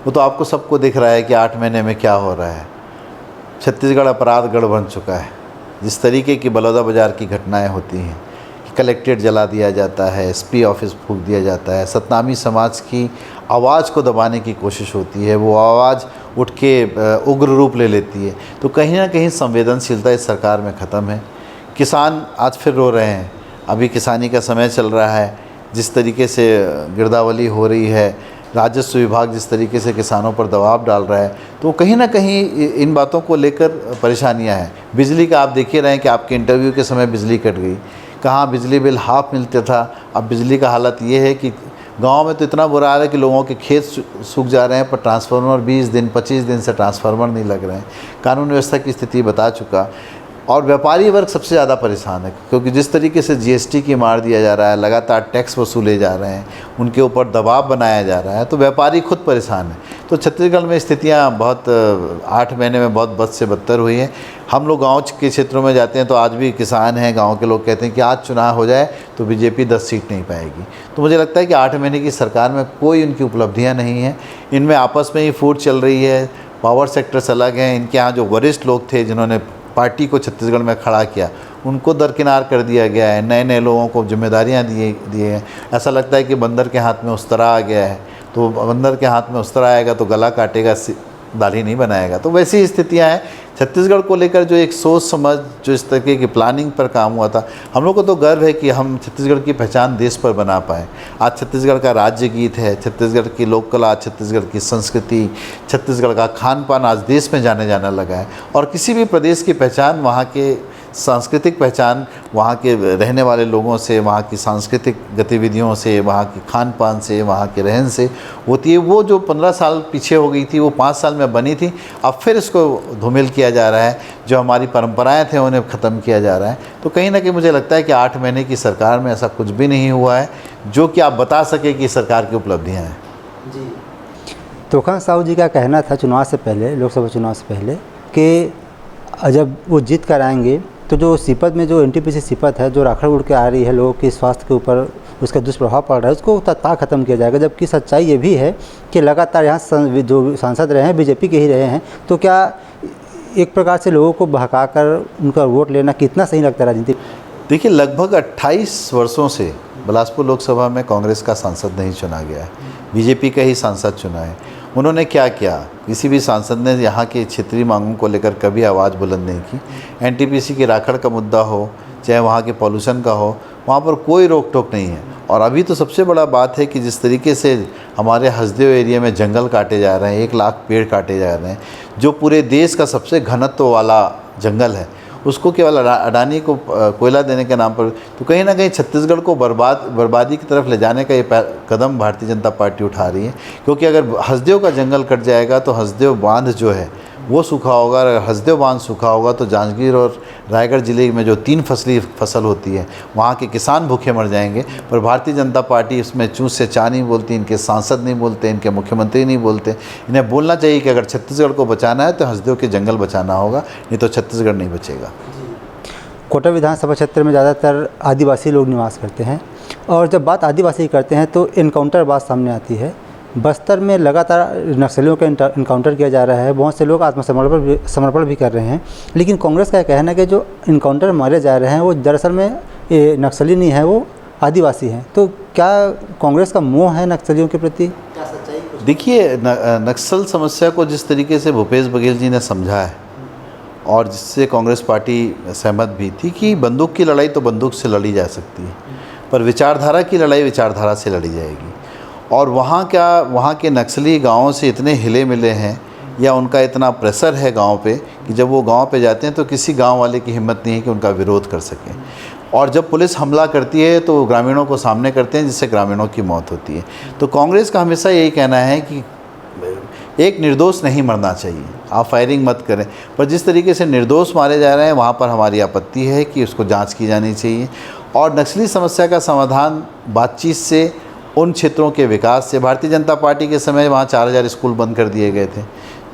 [SPEAKER 2] वो तो आपको सबको दिख रहा है कि 8 महीने में क्या हो रहा है। छत्तीसगढ़ अपराध गढ़ बन चुका है। जिस तरीके की बलौदाबाजार की घटनाएं होती हैं कि कलेक्ट्रेट जला दिया जाता है, एसपी ऑफिस फूंक दिया जाता है, सतनामी समाज की आवाज़ को दबाने की कोशिश होती है, वो आवाज़ उठ के उग्र रूप ले लेती है। तो कहीं ना कहीं संवेदनशीलता इस सरकार में ख़त्म है। किसान आज फिर रो रहे हैं, अभी किसानी का समय चल रहा है, जिस तरीके से गिरदावली हो रही है, राजस्व विभाग जिस तरीके से किसानों पर दबाव डाल रहा है, तो कहीं ना कहीं इन बातों को लेकर परेशानियां हैं। बिजली का आप देखिए रहे हैं कि आपके इंटरव्यू के समय बिजली कट गई, कहाँ बिजली बिल हाफ मिलता था, अब बिजली का हालत ये है कि गांव में तो इतना बुरा हाल है कि लोगों के खेत सूख जा रहे हैं, पर ट्रांसफार्मर 20 दिन 25 दिन से ट्रांसफार्मर नहीं लग रहे हैं। कानून व्यवस्था की स्थिति बता चुका। और व्यापारी वर्ग सबसे ज़्यादा परेशान है, क्योंकि जिस तरीके से जीएसटी की मार दिया जा रहा है, लगातार टैक्स वसूले जा रहे हैं, उनके ऊपर दबाव बनाया जा रहा है, तो व्यापारी खुद परेशान है। तो छत्तीसगढ़ में स्थितियां बहुत 8 महीने में बहुत बद से बदतर हुई हैं। हम लोग गाँव के क्षेत्रों में जाते हैं तो आज भी किसान हैं, गाँव के लोग कहते हैं कि आज चुनाव हो जाए तो बीजेपी 10 सीट नहीं पाएगी। तो मुझे लगता है कि 8 महीने की सरकार में कोई उनकी उपलब्धियाँ नहीं हैं, इनमें आपस में ही फूट चल रही है। पावर सेक्टर्स अलग हैं, इनके यहाँ जो वरिष्ठ लोग थे जिन्होंने पार्टी को छत्तीसगढ़ में खड़ा किया, उनको दरकिनार कर दिया गया है, नए नए लोगों को जिम्मेदारियां दिए हैं। ऐसा लगता है कि बंदर के हाथ में उस्तरा आ गया है, तो बंदर के हाथ में उस्तरा आएगा तो गला काटेगा, दाढ़ी नहीं बनाएगा। तो वैसी स्थितियां हैं। छत्तीसगढ़ को लेकर जो एक सोच समझ, जो इस तरीके की प्लानिंग पर काम हुआ था, हम लोग को तो गर्व है कि हम छत्तीसगढ़ की पहचान देश पर बना पाए। आज छत्तीसगढ़ का राज्य गीत है, छत्तीसगढ़ की लोक कला, छत्तीसगढ़ की संस्कृति, छत्तीसगढ़ का खान पान आज देश में जाने जाना लगा है। और किसी भी प्रदेश की पहचान वहाँ के सांस्कृतिक पहचान वहाँ के रहने वाले लोगों से, वहाँ की सांस्कृतिक गतिविधियों से, वहाँ के खान पान से, वहाँ के रहन से होती है। वो जो 15 साल पीछे हो गई थी, वो 5 साल में बनी थी, अब फिर इसको धूमिल किया जा रहा है। जो हमारी परंपराएं थे उन्हें ख़त्म किया जा रहा है। तो कहीं ना कहीं मुझे लगता है कि 8 महीने की सरकार में ऐसा कुछ भी नहीं हुआ है जो कि आप बता सके कि सरकार की उपलब्धियाँ हैं।
[SPEAKER 1] जी, तोखा साहू जी का कहना था चुनाव से पहले, लोकसभा चुनाव से पहले, कि जब वो जीत कर आएंगे तो जो सिपत में जो एनटीपीसी सिपत है, जो राखड़ उड़ के आ रही है लोगों के स्वास्थ्य के ऊपर, उसका दुष्प्रभाव पड़ रहा है उसको तत्काल ख़त्म किया जाएगा। जबकि सच्चाई ये भी है कि लगातार यहाँ जो सांसद रहे हैं बीजेपी के ही रहे हैं, तो क्या एक प्रकार से लोगों को बहकाकर उनका वोट लेना कितना सही लगता है राजनीति?
[SPEAKER 2] देखिए, लगभग 28 वर्षों से बिलासपुर लोकसभा में कांग्रेस का सांसद नहीं चुना गया है, बीजेपी का ही सांसद चुना है। उन्होंने क्या किया? किसी भी सांसद ने यहाँ की क्षेत्रीय मांगों को लेकर कभी आवाज़ बुलंद नहीं की। एनटीपीसी की राखड़ का मुद्दा हो, चाहे वहाँ के पॉल्यूशन का हो, वहाँ पर कोई रोक टोक नहीं है। और अभी तो सबसे बड़ा बात है कि जिस तरीके से हमारे हसदेव एरिया में जंगल काटे जा रहे हैं, 1 लाख पेड़ काटे जा रहे हैं, जो पूरे देश का सबसे घनत्व वाला जंगल है, उसको केवल अडानी को कोयला देने के नाम पर, तो कहीं ना कहीं छत्तीसगढ़ को बर्बादी की तरफ ले जाने का ये कदम भारतीय जनता पार्टी उठा रही है। क्योंकि अगर हसदेव का जंगल कट जाएगा तो हसदेव बांध जो है वो सूखा होगा, और अगर हसदेव बांध सूखा होगा तो जांजगीर और रायगढ़ जिले में जो 3 फसली फसल होती है वहाँ के किसान भूखे मर जाएंगे। पर भारतीय जनता पार्टी इसमें चूस से चा नहीं बोलती, इनके सांसद नहीं बोलते, इनके मुख्यमंत्री नहीं बोलते। इन्हें बोलना चाहिए कि अगर छत्तीसगढ़ को बचाना है तो हसदेव के जंगल बचाना होगा, नहीं तो छत्तीसगढ़ नहीं बचेगा।
[SPEAKER 1] कोटा विधानसभा क्षेत्र में ज़्यादातर आदिवासी लोग निवास करते हैं, और जब बात आदिवासी की करते हैं तो इनकाउंटर बात सामने आती है। बस्तर में लगातार नक्सलियों का इनकाउंटर किया जा रहा है, बहुत से लोग समर्पण भी कर रहे हैं। लेकिन कांग्रेस का कहना है कि जो इनकाउंटर मारे जा रहे हैं वो दरअसल में ये नक्सली नहीं है, वो आदिवासी हैं। तो क्या कांग्रेस का मोह है नक्सलियों के प्रति? क्या सच्चाई?
[SPEAKER 2] देखिए, नक्सल समस्या को जिस तरीके से भूपेश बघेल जी ने समझा है और जिससे कांग्रेस पार्टी सहमत भी थी कि बंदूक की लड़ाई तो बंदूक से लड़ी जा सकती है, पर विचारधारा की लड़ाई विचारधारा से लड़ी जाएगी। और वहाँ के नक्सली गाँवों से इतने हिले मिले हैं या उनका इतना प्रेशर है गांव पे कि जब वो गांव पे जाते हैं तो किसी गांव वाले की हिम्मत नहीं है कि उनका विरोध कर सकें। और जब पुलिस हमला करती है तो ग्रामीणों को सामने करते हैं, जिससे ग्रामीणों की मौत होती है। तो कांग्रेस का हमेशा यही कहना है कि एक निर्दोष नहीं मरना चाहिए, आप फायरिंग मत करें। पर जिस तरीके से निर्दोष मारे जा रहे हैं वहाँ पर हमारी आपत्ति है कि उसको जांच की जानी चाहिए। और नक्सली समस्या का समाधान बातचीत से, उन क्षेत्रों के विकास से। भारतीय जनता पार्टी के समय वहाँ 4000 स्कूल बंद कर दिए गए थे,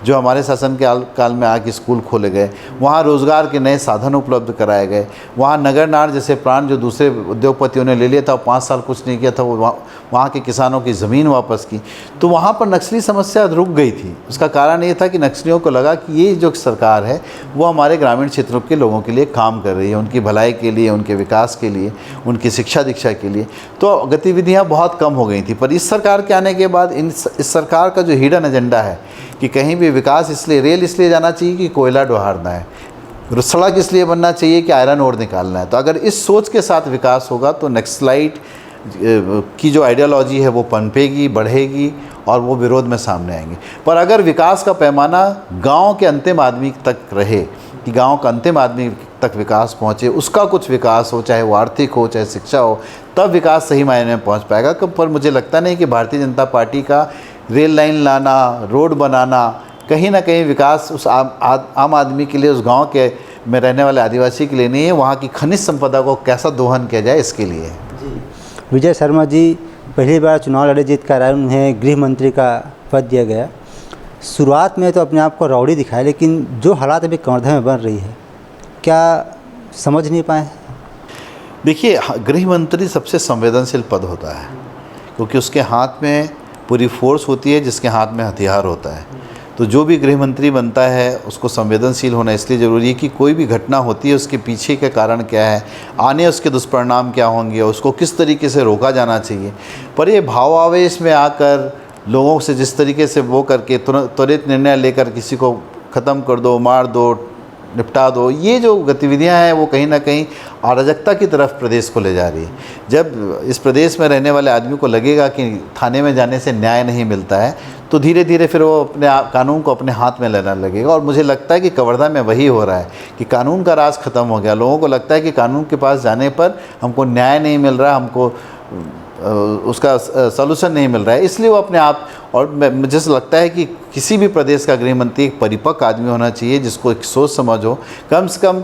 [SPEAKER 2] जो हमारे शासन के काल में आके स्कूल खोले गए। वहाँ रोज़गार के नए साधन उपलब्ध कराए गए। वहाँ नगर नार जैसे प्लांट जो दूसरे उद्योगपतियों ने ले लिया था, 5 साल कुछ नहीं किया था, वो वहाँ के किसानों की ज़मीन वापस की। तो वहाँ पर नक्सली समस्या रुक गई थी। उसका कारण ये था कि नक्सलियों को लगा कि ये जो सरकार है वो हमारे ग्रामीण क्षेत्रों के लोगों के लिए काम कर रही है, उनकी भलाई के लिए, उनके विकास के लिए, उनकी शिक्षा दीक्षा के लिए। तो गतिविधियाँ बहुत कम हो गई थी। पर इस सरकार के आने के बाद इस सरकार का जो हिडन एजेंडा है कि कहीं भी विकास इसलिए, रेल इसलिए जाना चाहिए कि कोयला डुहारना है, सड़क इसलिए बनना चाहिए कि आयरन ओर निकालना है। तो अगर इस सोच के साथ विकास होगा तो नक्सलाइट की जो आइडियोलॉजी है वो पनपेगी, बढ़ेगी और वो विरोध में सामने आएंगे। पर अगर विकास का पैमाना गांव के अंतिम आदमी तक रहे, कि गांव का अंतिम आदमी तक विकास पहुंचे, उसका कुछ विकास हो, चाहे वो आर्थिक हो, चाहे शिक्षा हो, तब विकास सही मायने में पहुंच पाएगा। पर मुझे लगता नहीं कि भारतीय जनता पार्टी का रेल लाइन लाना, रोड बनाना, कहीं ना कहीं विकास उस आम आदमी के लिए, उस गांव के में रहने वाले आदिवासी के लिए नहीं है। वहाँ की खनिज संपदा को कैसा दोहन किया जाए, इसके लिए है।
[SPEAKER 1] विजय शर्मा जी पहली बार चुनाव लड़े, जीत कर आए, उन्हें गृह मंत्री का पद दिया गया। शुरुआत में तो अपने आप को रौड़ी दिखाया, लेकिन जो हालात अभी कवर्धा में बन रही है, क्या समझ नहीं पाए?
[SPEAKER 2] देखिए, गृह मंत्री सबसे संवेदनशील पद होता है, क्योंकि उसके हाथ में पूरी फोर्स होती है, जिसके हाथ में हथियार होता है। तो जो भी गृह मंत्री बनता है उसको संवेदनशील होना इसलिए ज़रूरी है कि कोई भी घटना होती है उसके पीछे के कारण क्या है, आने उसके दुष्परिणाम क्या होंगे, उसको किस तरीके से रोका जाना चाहिए। पर ये भाव आवेश में आकर लोगों से जिस तरीके से वो करके त्वरित निर्णय लेकर किसी को ख़त्म कर दो, मार दो, निपटा दो, ये जो गतिविधियां हैं वो कहीं ना कहीं अराजकता की तरफ प्रदेश को ले जा रही है। जब इस प्रदेश में रहने वाले आदमी को लगेगा कि थाने में जाने से न्याय नहीं मिलता है, तो धीरे धीरे फिर वो अपने कानून को अपने हाथ में लेने लगेगा। और मुझे लगता है कि कवर्धा में वही हो रहा है कि कानून का राज ख़त्म हो गया। लोगों को लगता है कि कानून के पास जाने पर हमको न्याय नहीं मिल रहा, हमको उसका सलूशन नहीं मिल रहा है, इसलिए वो अपने आप, और मुझे लगता है कि किसी भी प्रदेश का गृह मंत्री एक परिपक्व आदमी होना चाहिए, जिसको एक सोच समझ हो। कम से कम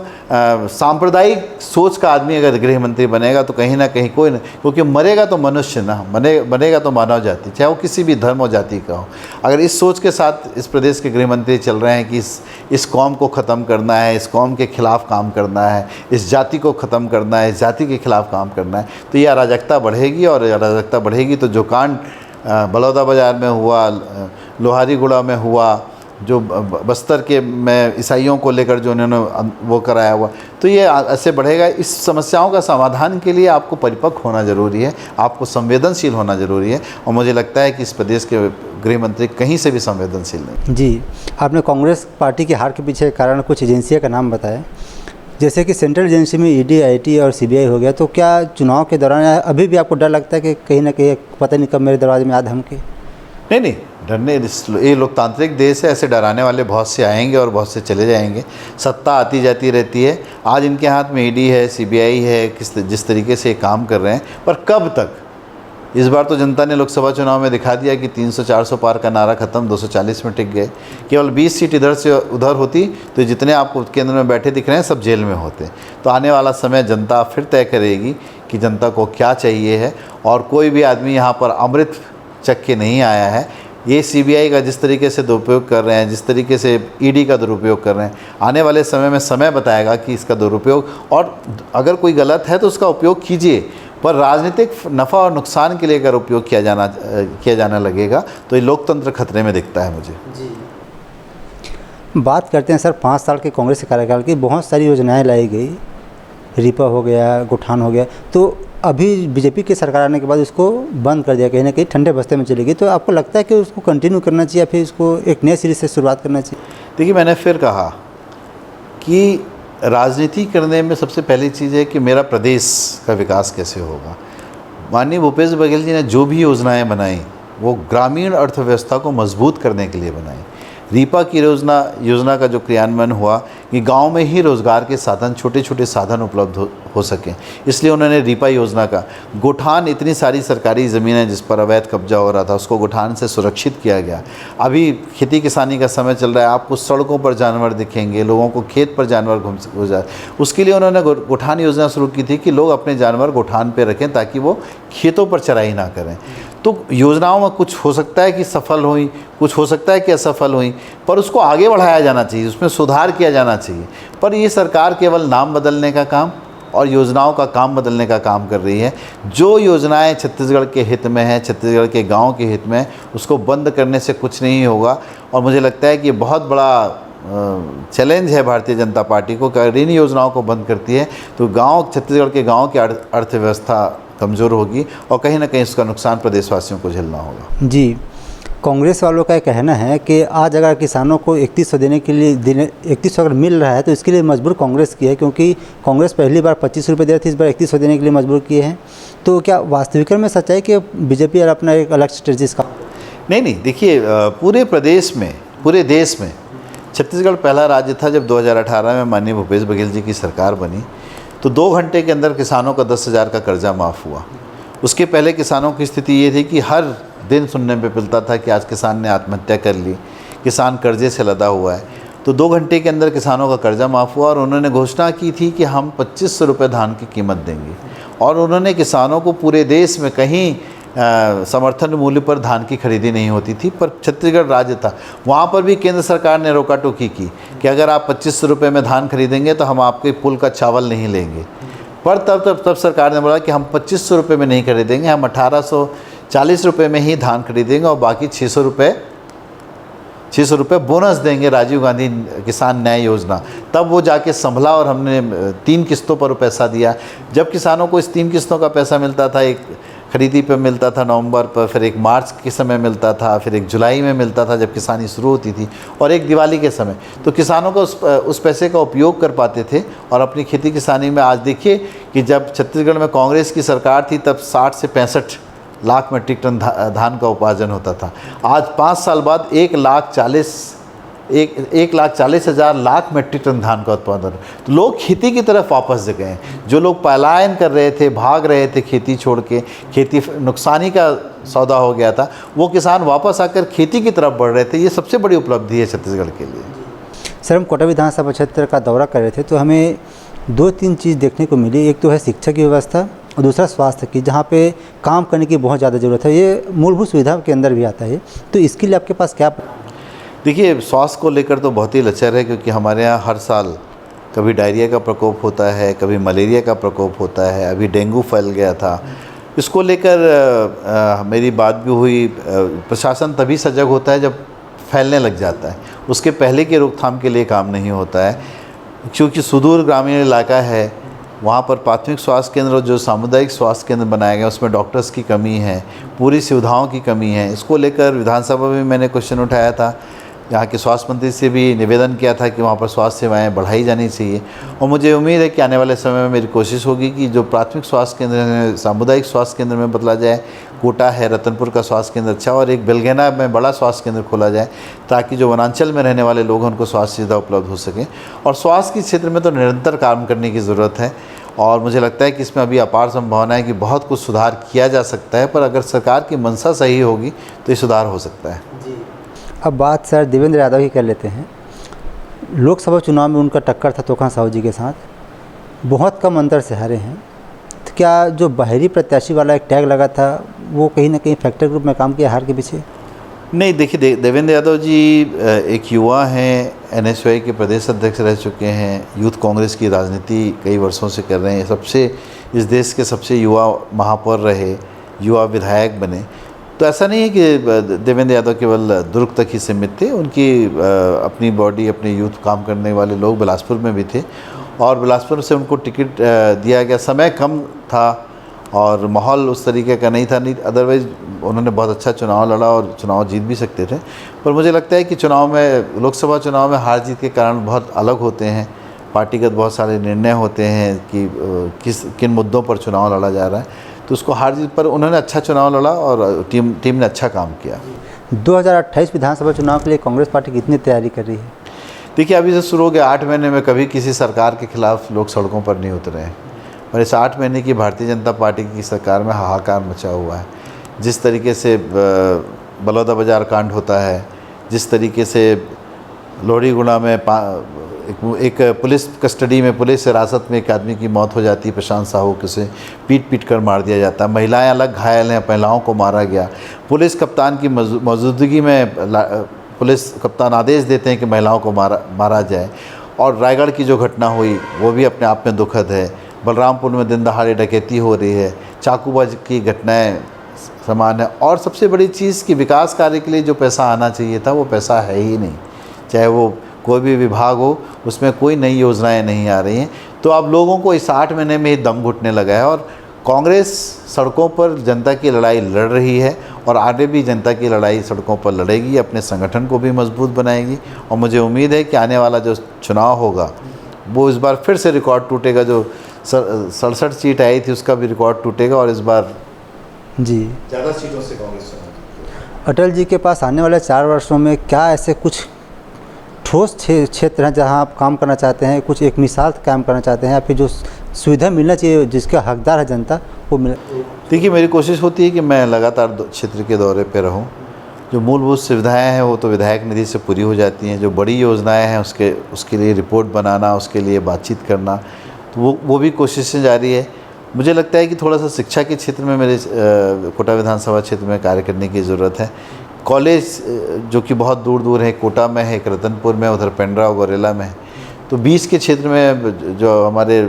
[SPEAKER 2] सांप्रदायिक सोच का आदमी अगर गृह मंत्री बनेगा तो कहीं ना कहीं कोई न, क्योंकि मरेगा तो मनुष्य ना, बनेगा तो मानव जाति, चाहे वो किसी भी धर्म और जाति का हो। अगर इस सोच के साथ इस प्रदेश के गृह मंत्री चल रहे हैं कि इस कौम को ख़त्म करना है, इस कौम के खिलाफ़ काम करना है, इस जाति को ख़त्म करना है, इस जाति के खिलाफ़ काम करना है, तो ये अराजकता बढ़ेगी। और अराजकता बढ़ेगी तो जो कांड बलौदा बाज़ार में हुआ, लोहारीगुड़ा में हुआ, जो बस्तर के में ईसाइयों को लेकर जो उन्होंने वो कराया हुआ, तो ये ऐसे बढ़ेगा। इस समस्याओं का समाधान के लिए आपको परिपक्व होना ज़रूरी है, आपको संवेदनशील होना ज़रूरी है। और मुझे लगता है कि इस प्रदेश के गृह मंत्री कहीं से भी संवेदनशील नहीं।
[SPEAKER 1] जी, आपने कांग्रेस पार्टी की हार के पीछे कारण कुछ एजेंसियों का नाम बताया, जैसे कि सेंट्रल एजेंसी में ईडी, आईटी और सीबीआई हो गया, तो क्या चुनाव के दौरान अभी भी आपको डर लगता है कि कहीं ना कहीं पता नहीं कब मेरे दरवाजे में आ धमके?
[SPEAKER 2] नहीं, डरने, ये लोकतांत्रिक देश है, ऐसे डराने वाले बहुत से आएंगे और बहुत से चले जाएंगे। सत्ता आती जाती रहती है। आज इनके हाथ में ईडी है, सीबीआई है, जिस तरीके से काम कर रहे हैं, पर कब तक? इस बार तो जनता ने लोकसभा चुनाव में दिखा दिया कि 300-400 पार का नारा ख़त्म, 240 में टिक गए। केवल 20 सीट इधर से उधर होती तो जितने आपको केंद्र में बैठे दिख रहे हैं सब जेल में होते। तो आने वाला समय जनता फिर तय करेगी कि जनता को क्या चाहिए है। और कोई भी आदमी यहाँ पर अमृत चख के नहीं आया है। ये सीबीआई का जिस तरीके से दुरुपयोग कर रहे हैं, जिस तरीके से ईडी का दुरुपयोग कर रहे हैं, आने वाले समय में समय बताएगा कि इसका दुरुपयोग, और अगर कोई गलत है तो उसका उपयोग कीजिए, पर राजनीतिक नफ़ा और नुकसान के लिए अगर उपयोग किया जाने लगेगा तो ये लोकतंत्र खतरे में दिखता है मुझे।
[SPEAKER 1] जी, बात करते हैं सर 5 साल के कांग्रेस के कार्यकाल की। बहुत सारी योजनाएं लाई गई, रिपा हो गया, गुठान हो गया, तो अभी बीजेपी की सरकार आने के बाद उसको बंद कर दिया, कहीं ना कहीं ठंडे बस्ते में चली गई। तो आपको लगता है कि उसको कंटिन्यू करना चाहिए या फिर इसको एक नए सिरे से शुरुआत करना चाहिए?
[SPEAKER 2] देखिए, मैंने फिर कहा कि राजनीति करने में सबसे पहली चीज़ है कि मेरा प्रदेश का विकास कैसे होगा। माननीय भूपेश बघेल जी ने जो भी योजनाएं बनाई वो ग्रामीण अर्थव्यवस्था को मजबूत करने के लिए बनाई। रीपा की योजना का जो क्रियान्वयन हुआ कि गांव में ही रोज़गार के साधन, छोटे छोटे साधन उपलब्ध हो सकें, इसलिए उन्होंने रीपा योजना का गोठान, इतनी सारी सरकारी ज़मीनें जिस पर अवैध कब्जा हो रहा था उसको गोठान से सुरक्षित किया गया। अभी खेती किसानी का समय चल रहा है, आपको सड़कों पर जानवर दिखेंगे, लोगों को खेत पर जानवर घुस जाए। उसके लिए उन्होंने गोठान योजना शुरू की थी कि लोग अपने जानवर गोठान पर रखें ताकि वो खेतों पर चराई ना करें। तो योजनाओं में कुछ हो सकता है कि सफल हुई, कुछ हो सकता है कि असफल हुई, पर उसको आगे बढ़ाया जाना चाहिए, उसमें सुधार किया जाना चाहिए। पर ये सरकार केवल नाम बदलने का काम और योजनाओं का काम बदलने का काम कर रही है। जो योजनाएं छत्तीसगढ़ के हित में हैं, छत्तीसगढ़ के गांव के हित में, उसको बंद करने से कुछ नहीं होगा। और मुझे लगता है कि ये बहुत बड़ा चैलेंज है भारतीय जनता पार्टी को कि अगर इन योजनाओं को बंद करती है तो छत्तीसगढ़ के गाँव की अर्थव्यवस्था कमज़ोर होगी और कहीं ना कहीं उसका नुकसान प्रदेशवासियों को झेलना होगा।
[SPEAKER 1] जी, कांग्रेस वालों का कहना है कि आज अगर किसानों को 3100 देने के लिए 3100 अगर मिल रहा है तो इसके लिए मजबूर कांग्रेस की है, क्योंकि कांग्रेस पहली बार 25 रुपये दे रही थी, इस बार 3100 देने के लिए मजबूर किए हैं। तो क्या वास्तविक में सच्चाई कि बीजेपी और अपना एक अलग स्ट्रेटजी का?
[SPEAKER 2] नहीं, देखिए, पूरे प्रदेश में, पूरे देश में छत्तीसगढ़ पहला राज्य था जब 2018 में माननीय भूपेश बघेल जी की सरकार बनी तो 2 घंटे के अंदर किसानों का 10,000 का कर्जा माफ़ हुआ। उसके पहले किसानों की स्थिति ये थी कि हर दिन सुनने पे मिलता था कि आज किसान ने आत्महत्या कर ली, किसान कर्जे से लदा हुआ है। तो 2 घंटे के अंदर किसानों का कर्जा माफ़ हुआ और उन्होंने घोषणा की थी कि हम 2500 रुपये धान की कीमत देंगे। और उन्होंने किसानों को पूरे देश में कहीं समर्थन मूल्य पर धान की खरीदी नहीं होती थी, पर छत्तीसगढ़ राज्य था, वहाँ पर भी केंद्र सरकार ने रोका टोकी की कि अगर आप 2500 रुपये में धान खरीदेंगे तो हम आपके पुल का चावल नहीं लेंगे। पर तब सरकार ने बोला कि हम 2500 रुपये में नहीं खरीदेंगे, हम 1840 रुपये में ही धान खरीदेंगे और बाकी 600 रुपये बोनस देंगे, राजीव गांधी किसान न्याय योजना। तब वो जाके संभला और हमने 3 किस्तों पर पैसा दिया। जब किसानों को इस 3 किस्तों का पैसा मिलता था, एक खरीदी पे मिलता था नवंबर पर, फिर एक मार्च के समय मिलता था, फिर एक जुलाई में मिलता था जब किसानी शुरू होती थी, और एक दिवाली के समय, तो किसानों को उस पैसे का उपयोग कर पाते थे और अपनी खेती किसानी में। आज देखिए कि जब छत्तीसगढ़ में कांग्रेस की सरकार थी तब 60 से 65 लाख मीट्रिक टन धान का उपार्जन होता था। आज 5 साल बाद 1,40,000 1,40,000 लाख मेट्रिक टन धान का उत्पादन। तो लोग खेती की तरफ वापस गए हैं। जो लोग पलायन कर रहे थे, भाग रहे थे खेती छोड़ के, खेती नुकसानी का सौदा हो गया था, वो किसान वापस आकर खेती की तरफ बढ़ रहे थे। ये सबसे बड़ी उपलब्धि है छत्तीसगढ़ के लिए।
[SPEAKER 1] सर, हम कोटा विधानसभा क्षेत्र का दौरा कर रहे थे तो हमें 2-3 चीज़ देखने को मिली। एक तो है शिक्षा की व्यवस्था और दूसरा स्वास्थ्य की, जहाँ पे काम करने की बहुत ज़्यादा ज़रूरत है। ये मूलभूत सुविधा के अंदर भी आता है, तो इसके लिए आपके पास क्या?
[SPEAKER 2] देखिए, स्वास्थ्य को लेकर तो बहुत ही लचर है, क्योंकि हमारे यहाँ हर साल कभी डायरिया का प्रकोप होता है, कभी मलेरिया का प्रकोप होता है, अभी डेंगू फैल गया था। इसको लेकर मेरी बात भी हुई। प्रशासन तभी सजग होता है जब फैलने लग जाता है, उसके पहले की रोकथाम के लिए काम नहीं होता है। क्योंकि सुदूर ग्रामीण इलाका है, वहाँ पर प्राथमिक स्वास्थ्य केंद्र और जो सामुदायिक स्वास्थ्य केंद्र बनाए गए उसमें डॉक्टर्स की कमी है, पूरी सुविधाओं की कमी है। इसको लेकर विधानसभा में मैंने क्वेश्चन उठाया था, यहाँ के स्वास्थ्य मंत्री से भी निवेदन किया था कि वहाँ पर स्वास्थ्य सेवाएं बढ़ाई जानी चाहिए। और मुझे उम्मीद है कि आने वाले समय में मेरी कोशिश होगी कि जो प्राथमिक स्वास्थ्य केंद्र है सामुदायिक स्वास्थ्य केंद्र में बदला जाए। कोटा है, रतनपुर का स्वास्थ्य केंद्र अच्छा, और एक बेलगेना में बड़ा स्वास्थ्य केंद्र खोला जाए, ताकि जो वनांचल में रहने वाले लोग हैं उनको स्वास्थ्य सुविधा उपलब्ध हो सके। और स्वास्थ्य के क्षेत्र में तो निरंतर काम करने की ज़रूरत है, और मुझे लगता है कि इसमें अभी अपार संभावना है कि बहुत कुछ सुधार किया जा सकता है। पर अगर सरकार की मंशा सही होगी तो ये सुधार हो सकता है।
[SPEAKER 1] अब बात सर देवेंद्र यादव की कर लेते हैं। लोकसभा चुनाव में उनका टक्कर था तोखा साहू जी के साथ, बहुत कम अंतर से हारे हैं। तो क्या जो बाहरी प्रत्याशी वाला एक टैग लगा था वो कहीं ना कहीं फैक्टर ग्रुप में काम किया हार के पीछे?
[SPEAKER 2] नहीं, देखिए, देवेंद्र यादव जी एक युवा हैं, NSY के प्रदेश अध्यक्ष रह चुके हैं, यूथ कांग्रेस की राजनीति कई वर्षों से कर रहे हैं, सबसे इस देश के सबसे युवा महापौर रहे, युवा विधायक बने। तो ऐसा नहीं है कि देवेंद्र यादव केवल दुर्ग तक ही सीमित थे। उनकी अपनी बॉडी, अपने यूथ काम करने वाले लोग बिलासपुर में भी थे, और बिलासपुर से उनको टिकट दिया गया। समय कम था और माहौल उस तरीके का नहीं था, नहीं अदरवाइज़ उन्होंने बहुत अच्छा चुनाव लड़ा और चुनाव जीत भी सकते थे। पर मुझे लगता है कि चुनाव में, लोकसभा चुनाव में हार जीत के कारण बहुत अलग होते हैं, पार्टीगत बहुत सारे निर्णय होते हैं कि किन मुद्दों पर चुनाव लड़ा जा रहा है। तो उसको हार जीत पर उन्होंने अच्छा चुनाव लड़ा और टीम ने अच्छा काम किया।
[SPEAKER 1] 2028 विधानसभा चुनाव के लिए कांग्रेस पार्टी कितनी तैयारी कर रही है?
[SPEAKER 2] देखिए, अभी से शुरू हो गया, 8 महीने में कभी किसी सरकार के खिलाफ लोग सड़कों पर नहीं उतरे हैं, और इस 8 महीने की भारतीय जनता पार्टी की सरकार में हाहाकार मचा हुआ है। जिस तरीके से बलौदा बाजार कांड होता है, जिस तरीके से लोहरीगुड़ा में एक पुलिस कस्टडी में, पुलिस हिरासत में एक आदमी की मौत हो जाती है, प्रशांत साहू, किसे पीट कर मार दिया जाता है, महिलाएं अलग घायल हैं, महिलाओं को मारा गया, पुलिस कप्तान की मौजूदगी में पुलिस कप्तान आदेश देते हैं कि महिलाओं को मारा जाए। और रायगढ़ की जो घटना हुई वो भी अपने आप में दुखद है। बलरामपुर में दिन दहाड़े डकैती हो रही है, चाकूबाज की घटनाएँ समान है। और सबसे बड़ी चीज़ कि विकास कार्य के लिए जो पैसा आना चाहिए था वो पैसा है ही नहीं। चाहे वो कोई भी विभाग हो, उसमें कोई नई योजनाएं नहीं आ रही हैं। तो अब लोगों को इस 8 महीने में ही दम घुटने लगा है, और कांग्रेस सड़कों पर जनता की लड़ाई लड़ रही है, और आगे भी जनता की लड़ाई सड़कों पर लड़ेगी, अपने संगठन को भी मजबूत बनाएगी। और मुझे उम्मीद है कि आने वाला जो चुनाव होगा वो इस बार फिर से रिकॉर्ड टूटेगा। जो 67 सीट आई थी उसका भी रिकॉर्ड टूटेगा, और इस बार
[SPEAKER 1] जी
[SPEAKER 2] ज़्यादा सीटों से कांग्रेस।
[SPEAKER 1] अटल जी के पास आने वाले 4 वर्षों में क्या ऐसे कुछ ठोस क्षेत्र हैं जहां आप काम करना चाहते हैं, कुछ एक मिसाल काम करना चाहते हैं, या फिर जो सुविधा मिलना चाहिए जिसका हकदार है जनता वो मिले? देखिए,
[SPEAKER 2] मेरी कोशिश होती है कि मैं लगातार क्षेत्र के दौरे पे रहूं। जो मूलभूत सुविधाएं हैं वो तो विधायक निधि से पूरी हो जाती हैं। जो बड़ी योजनाएं हैं उसके लिए रिपोर्ट बनाना, उसके लिए बातचीत करना, तो वो भी कोशिशें जारी है। मुझे लगता है कि थोड़ा सा शिक्षा के क्षेत्र में मेरे कोटा विधानसभा क्षेत्र में कार्य करने की ज़रूरत है। कॉलेज जो कि बहुत दूर दूर है, कोटा में है, एक रतनपुर में, उधर पेंड्रा और गोरेला में है। तो 20 के क्षेत्र में जो हमारे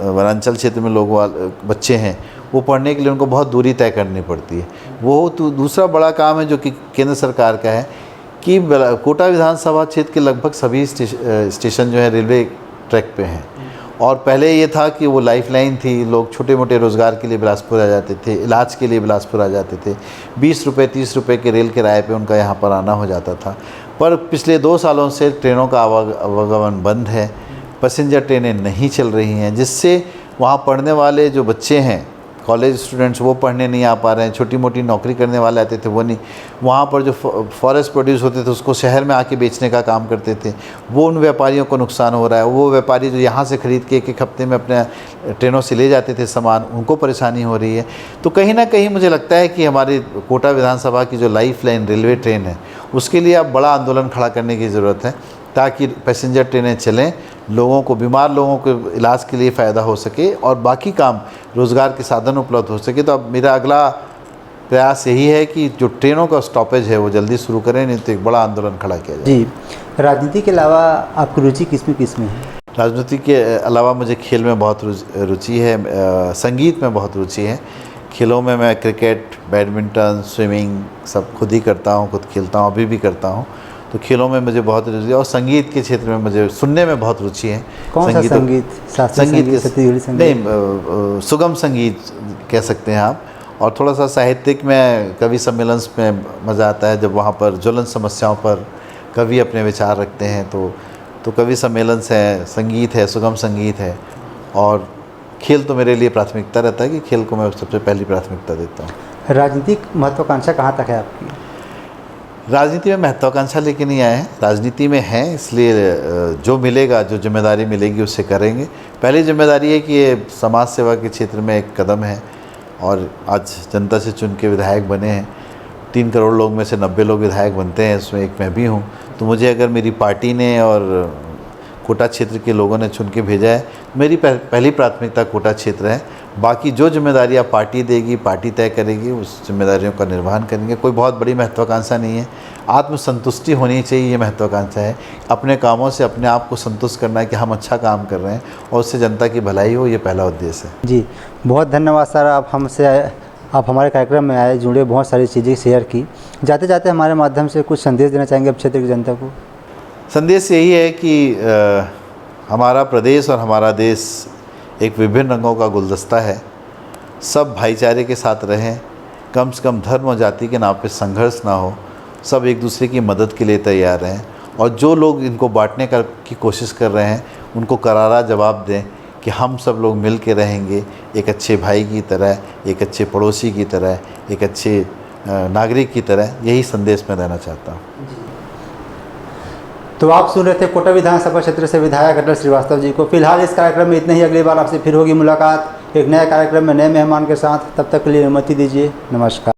[SPEAKER 2] वनांचल क्षेत्र में लोग बच्चे हैं वो पढ़ने के लिए उनको बहुत दूरी तय करनी पड़ती है। वो तो दूसरा बड़ा काम है जो कि केंद्र सरकार का है कि कोटा विधानसभा क्षेत्र के लगभग सभी स्टेशन जो है रेलवे ट्रैक पे हैं। और पहले ये था कि वो लाइफलाइन थी, लोग छोटे मोटे रोज़गार के लिए बिलासपुर आ जाते थे, इलाज के लिए बिलासपुर आ जाते थे। 20 रुपये 30 रुपये के रेल किराए पे उनका यहाँ पर आना हो जाता था। पर पिछले 2 सालों से ट्रेनों का आवागमन बंद है, पैसेंजर ट्रेनें नहीं चल रही हैं, जिससे वहाँ पढ़ने वाले जो बच्चे हैं कॉलेज स्टूडेंट्स वो पढ़ने नहीं आ पा रहे हैं, छोटी मोटी नौकरी करने वाले आते थे वो नहीं, वहाँ पर जो फॉरेस्ट प्रोड्यूस होते थे उसको शहर में आके बेचने का काम करते थे, वो उन व्यापारियों को नुकसान हो रहा है। वो व्यापारी जो यहाँ से ख़रीद के एक हफ्ते में अपने ट्रेनों से ले जाते थे सामान, उनको परेशानी हो रही है। तो कहीं ना कहीं मुझे लगता है कि हमारी कोटा विधानसभा की जो लाइफ लाइन रेलवे ट्रेन है उसके लिए अब बड़ा आंदोलन खड़ा करने की ज़रूरत है, ताकि पैसेंजर ट्रेनें चलें, लोगों को, बीमार लोगों को इलाज के लिए फ़ायदा हो सके और बाकी काम रोज़गार के साधन उपलब्ध हो सके। तो अब मेरा अगला प्रयास यही है कि जो ट्रेनों का स्टॉपेज है वो जल्दी शुरू करें, नहीं तो एक बड़ा आंदोलन खड़ा किया जाए।
[SPEAKER 1] जी, राजनीति के अलावा आपकी रुचि किस में है?
[SPEAKER 2] राजनीति के अलावा मुझे खेल में बहुत रुचि है, संगीत में बहुत रुचि है। खेलों में मैं क्रिकेट, बैडमिंटन, स्विमिंग सब खुद ही करता हूँ, खुद खेलता हूँ, अभी भी करता हूँ। तो खेलों में मुझे बहुत रुचि है और संगीत के क्षेत्र में मुझे सुनने में बहुत रुचि है।
[SPEAKER 1] कौन सा संगीत?
[SPEAKER 2] संगीत
[SPEAKER 1] छत्तीसगढ़ी संगीत?
[SPEAKER 2] नहीं, सुगम संगीत कह सकते हैं आप। और थोड़ा सा साहित्यिक में कवि सम्मेलन में मज़ा आता है, जब वहाँ पर ज्वलन समस्याओं पर कवि अपने विचार रखते हैं। तो कवि सम्मेलन है, संगीत है, सुगम संगीत है। और खेल तो मेरे लिए प्राथमिकता रहता है कि खेल को मैं सबसे पहली प्राथमिकता देता हूँ।
[SPEAKER 1] राजनीतिक महत्वाकांक्षा कहाँ तक है आपकी?
[SPEAKER 2] राजनीति में महत्वाकांक्षा लेके नहीं आए हैं, राजनीति में हैं, इसलिए जो मिलेगा, जो जिम्मेदारी मिलेगी उससे करेंगे। पहली जिम्मेदारी है कि ये समाज सेवा के क्षेत्र में एक कदम है और आज जनता से चुन के विधायक बने हैं। 3 करोड़ लोग में से 90 लोग विधायक बनते हैं, उसमें एक मैं भी हूँ। तो मुझे अगर मेरी पार्टी ने और कोटा क्षेत्र के लोगों ने चुन के भेजा है, मेरी पहली प्राथमिकता कोटा क्षेत्र है। बाकी जो जिम्मेदारियाँ पार्टी देगी, पार्टी तय करेगी, उस जिम्मेदारियों का निर्वहन करेंगे। कोई बहुत बड़ी महत्वाकांक्षा नहीं है, आत्मसंतुष्टि होनी चाहिए, ये महत्वाकांक्षा है। अपने कामों से अपने आप को संतुष्ट करना है कि हम अच्छा काम कर रहे हैं और उससे जनता की भलाई हो, ये पहला उद्देश्य है।
[SPEAKER 1] जी, बहुत धन्यवाद सर, आप हमारे कार्यक्रम में आए, जुड़े, बहुत सारी चीज़ें शेयर की। जाते जाते हमारे माध्यम से कुछ संदेश देना चाहेंगे अब क्षेत्र की जनता को?
[SPEAKER 2] संदेश यही है कि हमारा प्रदेश और हमारा देश एक विभिन्न रंगों का गुलदस्ता है। सब भाईचारे के साथ रहें, कम से कम धर्म और जाति के नाम पे संघर्ष ना हो, सब एक दूसरे की मदद के लिए तैयार रहें। और जो लोग इनको बांटने की कोशिश कर रहे हैं उनको करारा जवाब दें कि हम सब लोग मिल के रहेंगे, एक अच्छे भाई की तरह, एक अच्छे पड़ोसी की तरह, एक अच्छे नागरिक की तरह। यही संदेश मैं देना चाहता हूँ।
[SPEAKER 1] तो आप सुन रहे थे कोटा विधानसभा क्षेत्र से विधायक अटल श्रीवास्तव जी को। फिलहाल इस कार्यक्रम में इतना ही, अगली बार आपसे फिर होगी मुलाकात एक नए कार्यक्रम में नए मेहमान के साथ। तब तक के लिए अनुमति दीजिए, नमस्कार।